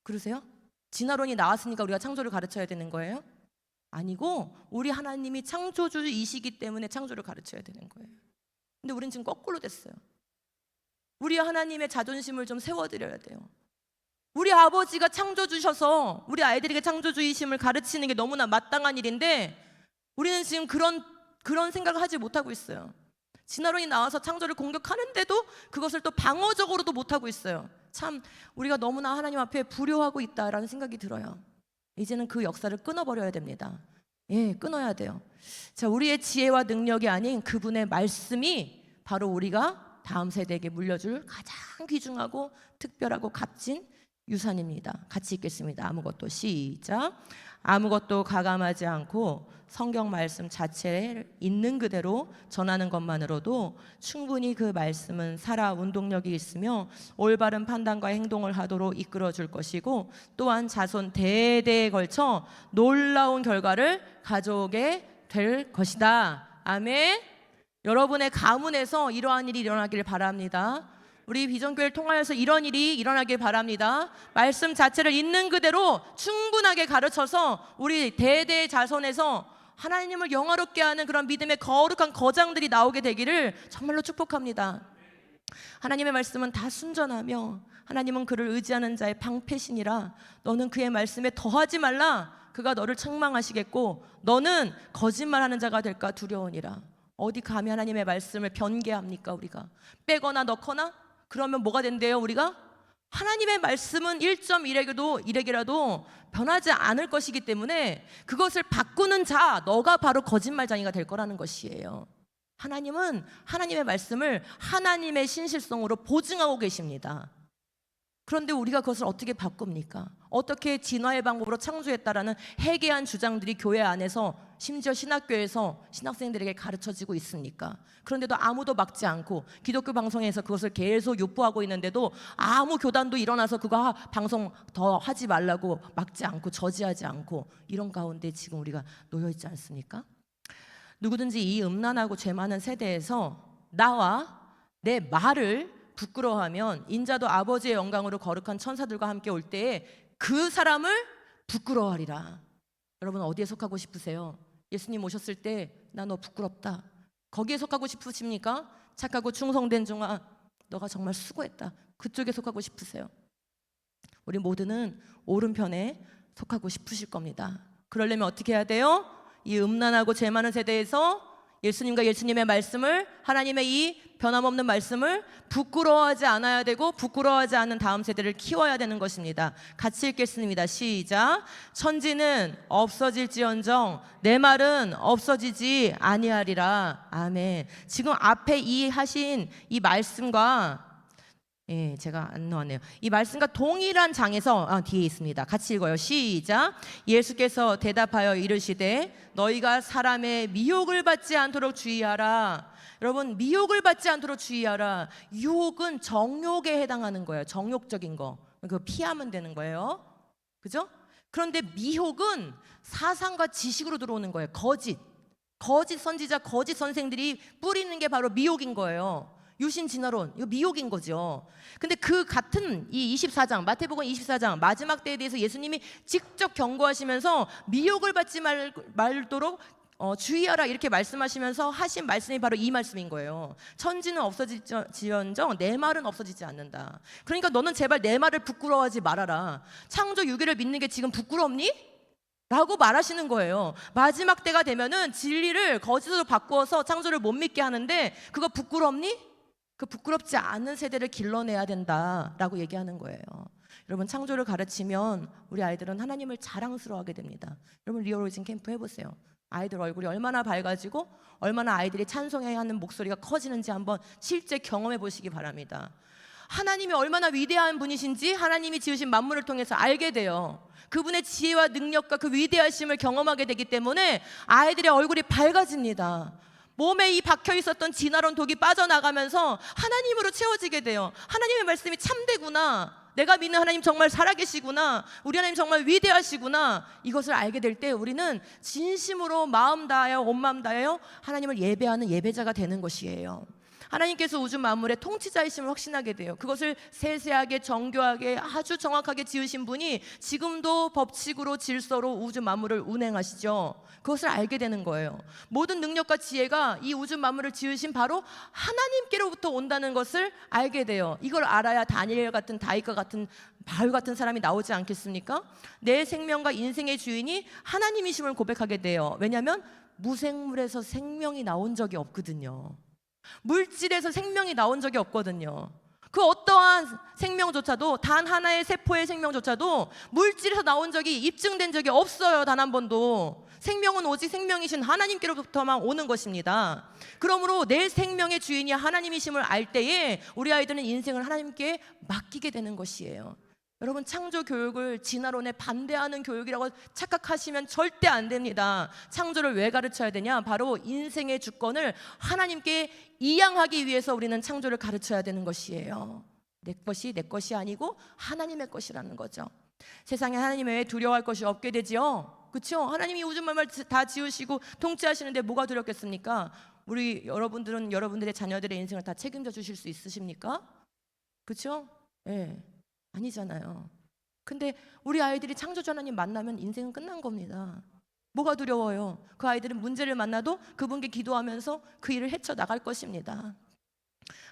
그러세요? 진화론이 나왔으니까 우리가 창조를 가르쳐야 되는 거예요? 아니고 우리 하나님이 창조주이시기 때문에 창조를 가르쳐야 되는 거예요. 근데 우린 지금 거꾸로 됐어요. 우리 하나님의 자존심을 좀 세워드려야 돼요. 우리 아버지가 창조주셔서 우리 아이들에게 창조주이심을 가르치는 게 너무나 마땅한 일인데 우리는 지금 그런 생각을 하지 못하고 있어요. 진화론이 나와서 창조를 공격하는데도 그것을 또 방어적으로도 못하고 있어요. 참 우리가 너무나 하나님 앞에 불효하고 있다라는 생각이 들어요. 이제는 그 역사를 끊어버려야 됩니다. 끊어야 돼요. 자, 우리의 지혜와 능력이 아닌 그분의 말씀이 바로 우리가 다음 세대에게 물려줄 가장 귀중하고 특별하고 값진 유산입니다. 같이 읽겠습니다. 아무것도 시작. 아무것도 가감하지 않고 성경 말씀 자체를 있는 그대로 전하는 것만으로도 충분히 그 말씀은 살아 운동력이 있으며 올바른 판단과 행동을 하도록 이끌어 줄 것이고 또한 자손 대대에 걸쳐 놀라운 결과를 가져오게 될 것이다. 아멘. 여러분의 가문에서 이러한 일이 일어나기를 바랍니다. 우리 비전교회를 통하여서 이런 일이 일어나길 바랍니다. 말씀 자체를 있는 그대로 충분하게 가르쳐서 우리 대대 자손에서 하나님을 영화롭게 하는 그런 믿음의 거룩한 거장들이 나오게 되기를 정말로 축복합니다. 하나님의 말씀은 다 순전하며 하나님은 그를 의지하는 자의 방패시니라. 너는 그의 말씀에 더하지 말라. 그가 너를 책망하시겠고 너는 거짓말하는 자가 될까 두려우니라. 어디 감히 하나님의 말씀을 변개합니까? 우리가 빼거나 넣거나 그러면 뭐가 된대요? 우리가 하나님의 말씀은 1.1핵이라도 변하지 않을 것이기 때문에 그것을 바꾸는 자, 너가 바로 거짓말쟁이가 될 거라는 것이에요. 하나님은 하나님의 말씀을 하나님의 신실성으로 보증하고 계십니다. 그런데 우리가 그것을 어떻게 바꿉니까? 어떻게 진화의 방법으로 창조했다라는 해괴한 주장들이 교회 안에서, 심지어 신학교에서 신학생들에게 가르쳐지고 있습니까? 그런데도 아무도 막지 않고 기독교 방송에서 그것을 계속 유포하고 있는데도 아무 교단도 일어나서 그거 방송 더 하지 말라고 막지 않고 저지하지 않고, 이런 가운데 지금 우리가 놓여 있지 않습니까? 누구든지 이 음란하고 죄 많은 세대에서 나와 내 말을 부끄러워하면 인자도 아버지의 영광으로 거룩한 천사들과 함께 올 때에 그 사람을 부끄러워하리라. 여러분, 어디에 속하고 싶으세요? 예수님 오셨을 때 나 너 부끄럽다, 거기에 속하고 싶으십니까? 착하고 충성된 종아, 너가 정말 수고했다, 그쪽에 속하고 싶으세요? 우리 모두는 오른편에 속하고 싶으실 겁니다. 그러려면 어떻게 해야 돼요? 이 음란하고 죄 많은 세대에서 예수님과 예수님의 말씀을, 하나님의 이 변함없는 말씀을 부끄러워하지 않아야 되고, 부끄러워하지 않는 다음 세대를 키워야 되는 것입니다. 같이 읽겠습니다. 시작. 천지는 없어질지언정 내 말은 없어지지 아니하리라. 아멘. 지금 앞에 이 하신 이 말씀과, 제가 안 넣었네요. 이 말씀과 동일한 장에서 뒤에 있습니다. 같이 읽어요. 시작. 예수께서 대답하여 이르시되 너희가 사람의 미혹을 받지 않도록 주의하라. 여러분, 미혹을 받지 않도록 주의하라. 유혹은 정욕에 해당하는 거예요. 정욕적인 거. 그거 피하면 되는 거예요. 그죠? 그런데 미혹은 사상과 지식으로 들어오는 거예요. 거짓 선지자, 거짓 선생들이 뿌리는 게 바로 미혹인 거예요. 유신진화론, 이거 미혹인 거죠. 근데 그 같은 이 24장, 마태복음 24장 마지막 때에 대해서 예수님이 직접 경고하시면서 미혹을 받지 말도록 주의하라, 이렇게 말씀하시면서 하신 말씀이 바로 이 말씀인 거예요. 천지는 없어질지언정 내 말은 없어지지 않는다. 그러니까 너는 제발 내 말을 부끄러워하지 말아라. 창조 유기를 믿는 게 지금 부끄럽니? 라고 말하시는 거예요. 마지막 때가 되면은 진리를 거짓으로 바꾸어서 창조를 못 믿게 하는데, 그거 부끄럽니? 그 부끄럽지 않은 세대를 길러내야 된다라고 얘기하는 거예요. 여러분, 창조를 가르치면 우리 아이들은 하나님을 자랑스러워하게 됩니다. 여러분, 리얼오리진 캠프 해보세요. 아이들 얼굴이 얼마나 밝아지고 얼마나 아이들이 찬송해야 하는 목소리가 커지는지 한번 실제 경험해 보시기 바랍니다. 하나님이 얼마나 위대한 분이신지 하나님이 지으신 만물을 통해서 알게 돼요. 그분의 지혜와 능력과 그 위대하심을 경험하게 되기 때문에 아이들의 얼굴이 밝아집니다. 몸에 이 박혀 있었던 진화론 독이 빠져나가면서 하나님으로 채워지게 돼요. 하나님의 말씀이 참되구나, 내가 믿는 하나님 정말 살아계시구나, 우리 하나님 정말 위대하시구나, 이것을 알게 될 때 우리는 진심으로 마음 다하여 온 마음 다하여 하나님을 예배하는 예배자가 되는 것이에요. 하나님께서 우주 만물의 통치자이심을 확신하게 돼요. 그것을 세세하게 정교하게 아주 정확하게 지으신 분이 지금도 법칙으로 질서로 우주 만물을 운행하시죠. 그것을 알게 되는 거예요. 모든 능력과 지혜가 이 우주 만물을 지으신 바로 하나님께로부터 온다는 것을 알게 돼요. 이걸 알아야 다니엘 같은, 다윗과 같은, 바울 같은 사람이 나오지 않겠습니까? 내 생명과 인생의 주인이 하나님이심을 고백하게 돼요. 왜냐하면 무생물에서 생명이 나온 적이 없거든요. 물질에서 생명이 나온 적이 없거든요. 그 어떠한 생명조차도, 단 하나의 세포의 생명조차도 물질에서 나온 적이, 입증된 적이 없어요. 단 한 번도. 생명은 오직 생명이신 하나님께로부터만 오는 것입니다. 그러므로 내 생명의 주인이 하나님이심을 알 때에 우리 아이들은 인생을 하나님께 맡기게 되는 것이에요. 여러분, 창조 교육을 진화론에 반대하는 교육이라고 착각하시면 절대 안 됩니다. 창조를 왜 가르쳐야 되냐? 바로 인생의 주권을 하나님께 이양하기 위해서 우리는 창조를 가르쳐야 되는 것이에요. 내 것이 아니고 하나님의 것이라는 거죠. 세상에 하나님 외에 두려워할 것이 없게 되지요. 그렇죠? 하나님이 우주 만물 다 지으시고 통치하시는데 뭐가 두렵겠습니까? 우리 여러분들은 여러분들의 자녀들의 인생을 다 책임져 주실 수 있으십니까? 그렇죠? 예. 아니잖아요. 근데 우리 아이들이 창조주 하나님 만나면 인생은 끝난 겁니다. 뭐가 두려워요? 그 아이들은 문제를 만나도 그분께 기도하면서 그 일을 헤쳐나갈 것입니다.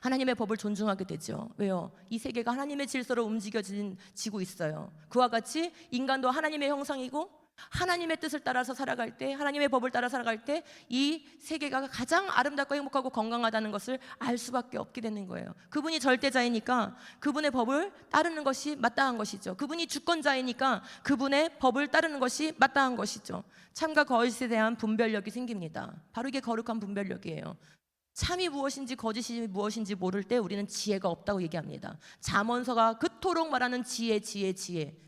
하나님의 법을 존중하게 되죠. 왜요? 이 세계가 하나님의 질서로 움직여지고 있어요. 그와 같이 인간도 하나님의 형상이고 하나님의 뜻을 따라서 살아갈 때, 하나님의 법을 따라 살아갈 때 이 세계가 가장 아름답고 행복하고 건강하다는 것을 알 수밖에 없게 되는 거예요. 그분이 절대자이니까 그분의 법을 따르는 것이 마땅한 것이죠. 그분이 주권자이니까 그분의 법을 따르는 것이 마땅한 것이죠. 참과 거짓에 대한 분별력이 생깁니다. 바로 이게 거룩한 분별력이에요. 참이 무엇인지 거짓이 무엇인지 모를 때 우리는 지혜가 없다고 얘기합니다. 잠언서가 그토록 말하는 지혜.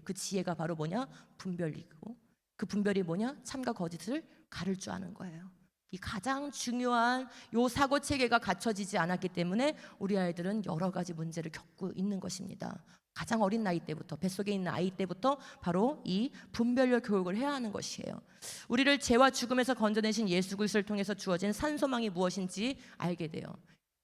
그 지혜가 바로 뭐냐? 분별이고, 그 분별이 뭐냐? 참과 거짓을 가를 줄 아는 거예요. 이 가장 중요한 요 사고 체계가 갖춰지지 않았기 때문에 우리 아이들은 여러 가지 문제를 겪고 있는 것입니다. 가장 어린 나이 때부터, 뱃속에 있는 아이 때부터 바로 이 분별력 교육을 해야 하는 것이에요. 우리를 죄와 죽음에서 건져내신 예수 그리스도를 통해서 주어진 산소망이 무엇인지 알게 돼요.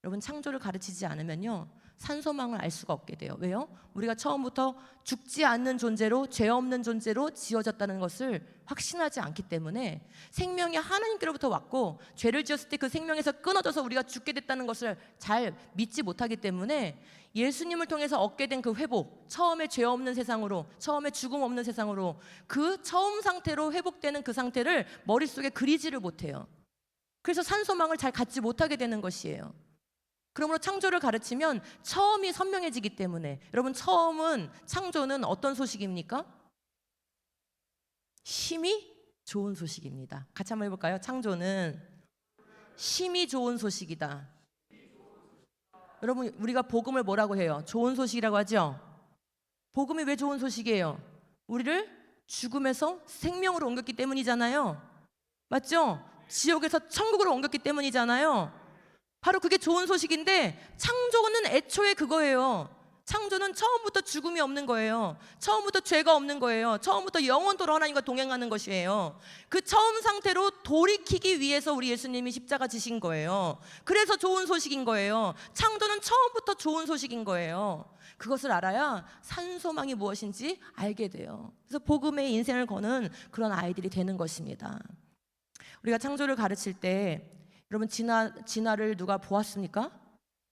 여러분, 창조를 가르치지 않으면요, 산소망을 알 수가 없게 돼요. 왜요? 우리가 처음부터 죽지 않는 존재로, 죄 없는 존재로 지어졌다는 것을 확신하지 않기 때문에, 생명이 하나님께로부터 왔고 죄를 지었을 때 그 생명에서 끊어져서 우리가 죽게 됐다는 것을 잘 믿지 못하기 때문에 예수님을 통해서 얻게 된 그 회복, 처음에 죄 없는 세상으로, 처음에 죽음 없는 세상으로, 그 처음 상태로 회복되는 그 상태를 머릿속에 그리지를 못해요. 그래서 산소망을 잘 갖지 못하게 되는 것이에요. 그러므로 창조를 가르치면 처음이 선명해지기 때문에, 여러분, 처음은, 창조는 어떤 소식입니까? 힘이 좋은 소식입니다. 같이 한번 해볼까요? 창조는 힘이 좋은 소식이다. 여러분, 우리가 복음을 뭐라고 해요? 좋은 소식이라고 하죠? 복음이 왜 좋은 소식이에요? 우리를 죽음에서 생명으로 옮겼기 때문이잖아요. 맞죠? 지옥에서 천국으로 옮겼기 때문이잖아요. 바로 그게 좋은 소식인데, 창조는 애초에 그거예요. 창조는 처음부터 죽음이 없는 거예요. 처음부터 죄가 없는 거예요. 처음부터 영원토록 하나님과 동행하는 것이에요. 그 처음 상태로 돌이키기 위해서 우리 예수님이 십자가 지신 거예요. 그래서 좋은 소식인 거예요. 창조는 처음부터 좋은 소식인 거예요. 그것을 알아야 산소망이 무엇인지 알게 돼요. 그래서 복음의 인생을 거는 그런 아이들이 되는 것입니다. 우리가 창조를 가르칠 때, 여러분, 진화를 누가 보았습니까?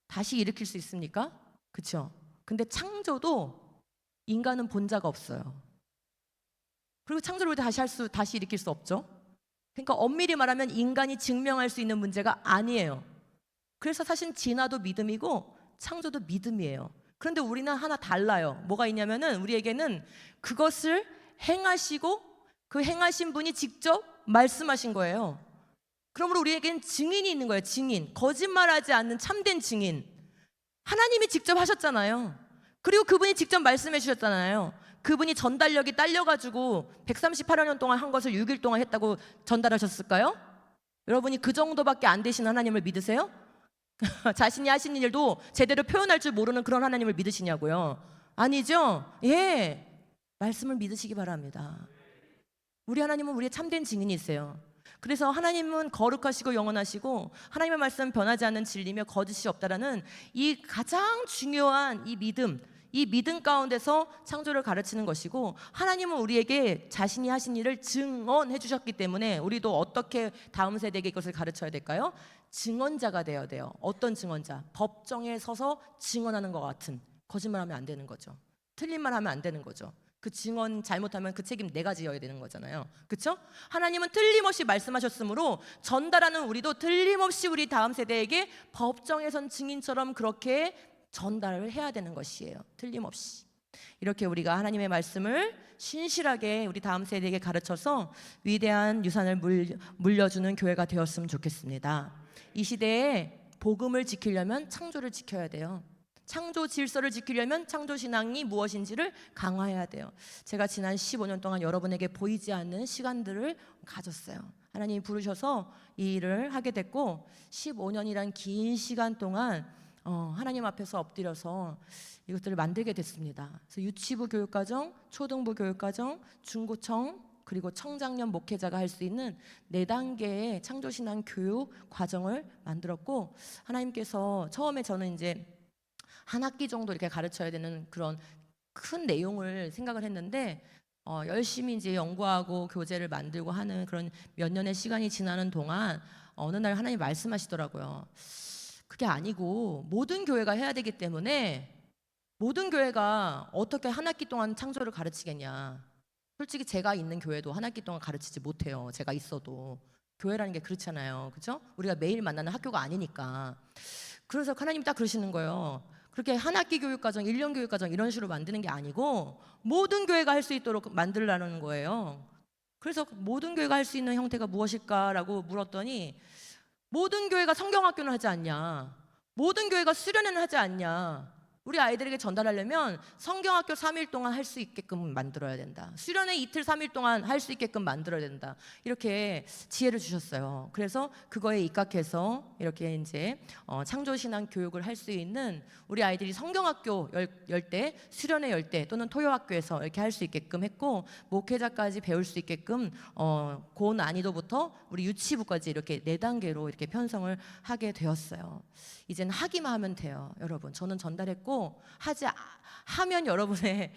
다시 일으킬 수 있습니까? 그렇죠? 근데 창조도 인간은 본 자가 없어요. 그리고 창조를 다시 일으킬 수 없죠. 그러니까 엄밀히 말하면 인간이 증명할 수 있는 문제가 아니에요. 그래서 사실 진화도 믿음이고 창조도 믿음이에요. 그런데 우리는 하나 달라요. 뭐가 있냐면은, 우리에게는 그것을 행하시고 그 행하신 분이 직접 말씀하신 거예요. 그러므로 우리에겐 증인이 있는 거예요. 증인. 거짓말하지 않는 참된 증인. 하나님이 직접 하셨잖아요. 그리고 그분이 직접 말씀해 주셨잖아요. 그분이 전달력이 딸려가지고 138년 동안 한 것을 6일 동안 했다고 전달하셨을까요? 여러분이 그 정도밖에 안 되신 하나님을 믿으세요? 자신이 하신 일도 제대로 표현할 줄 모르는 그런 하나님을 믿으시냐고요? 아니죠? 예, 말씀을 믿으시기 바랍니다. 우리 하나님은 우리의 참된 증인이세요. 그래서 하나님은 거룩하시고 영원하시고 하나님의 말씀은 변하지 않는 진리며 거짓이 없다라는 이 가장 중요한 이 믿음 가운데서 창조를 가르치는 것이고, 하나님은 우리에게 자신이 하신 일을 증언해 주셨기 때문에 우리도 어떻게 다음 세대에게 이것을 가르쳐야 될까요? 증언자가 되어야 돼요. 어떤 증언자? 법정에 서서 증언하는 것 같은, 거짓말하면 안 되는 거죠. 틀린 말 하면 안 되는 거죠. 그 증언 잘못하면 그 책임 내가 지어야 되는 거잖아요. 그렇죠? 하나님은 틀림없이 말씀하셨으므로 전달하는 우리도 틀림없이 우리 다음 세대에게 법정에 선 증인처럼 그렇게 전달을 해야 되는 것이에요. 틀림없이. 이렇게 우리가 하나님의 말씀을 신실하게 우리 다음 세대에게 가르쳐서 위대한 유산을 물려주는 교회가 되었으면 좋겠습니다. 이 시대에 복음을 지키려면 창조를 지켜야 돼요. 창조 질서를 지키려면 창조 신앙이 무엇인지를 강화해야 돼요. 제가 지난 15년 동안 여러분에게 보이지 않는 시간들을 가졌어요. 하나님이 부르셔서 이 일을 하게 됐고, 15년이란 긴 시간 동안 하나님 앞에서 엎드려서 이것들을 만들게 됐습니다. 그래서 유치부 교육과정, 초등부 교육과정, 중고청, 그리고 청장년 목회자가 할 수 있는 4단계의 창조신앙 교육 과정을 만들었고, 하나님께서 처음에 저는 이제 한 학기 정도 이렇게 가르쳐야 되는 그런 큰 내용을 생각을 했는데, 열심히 이제 연구하고 교재를 만들고 하는 그런 몇 년의 시간이 지나는 동안 어느 날 하나님 말씀하시더라고요. 그게 아니고 모든 교회가 해야 되기 때문에, 모든 교회가 어떻게 한 학기 동안 창조를 가르치겠냐. 솔직히 제가 있는 교회도 한 학기 동안 가르치지 못해요. 제가 있어도. 교회라는 게 그렇잖아요. 그죠? 우리가 매일 만나는 학교가 아니니까. 그래서 하나님 딱 그러시는 거예요. 그렇게 한 학기 교육과정, 1년 교육과정 이런 식으로 만드는 게 아니고 모든 교회가 할 수 있도록 만들라는 거예요. 그래서 모든 교회가 할 수 있는 형태가 무엇일까라고 물었더니 모든 교회가 성경학교는 하지 않냐? 모든 교회가 수련회는 하지 않냐? 우리 아이들에게 전달하려면 성경학교 3일 동안 할 수 있게끔 만들어야 된다. 수련회 이틀 3일 동안 할 수 있게끔 만들어야 된다. 이렇게 지혜를 주셨어요. 그래서 그거에 입각해서 이렇게 이제 창조신앙 교육을 할 수 있는 우리 아이들이 성경학교 열 때, 수련회 열 때 또는 토요학교에서 이렇게 할 수 있게끔 했고 목회자까지 배울 수 있게끔 고난이도부터 우리 유치부까지 이렇게 4단계로 이렇게 편성을 하게 되었어요. 이제는 하기만 하면 돼요, 여러분. 저는 전달했고 하면 여러분의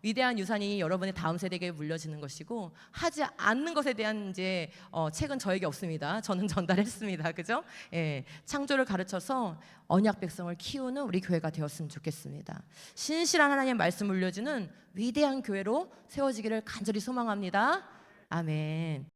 위대한 유산이 여러분의 다음 세대에게 물려지는 것이고 하지 않는 것에 대한 이제 책은 저에게 없습니다. 저는 전달했습니다, 그죠? 예, 창조를 가르쳐서 언약 백성을 키우는 우리 교회가 되었으면 좋겠습니다. 신실한 하나님의 말씀 물려주는 위대한 교회로 세워지기를 간절히 소망합니다. 아멘.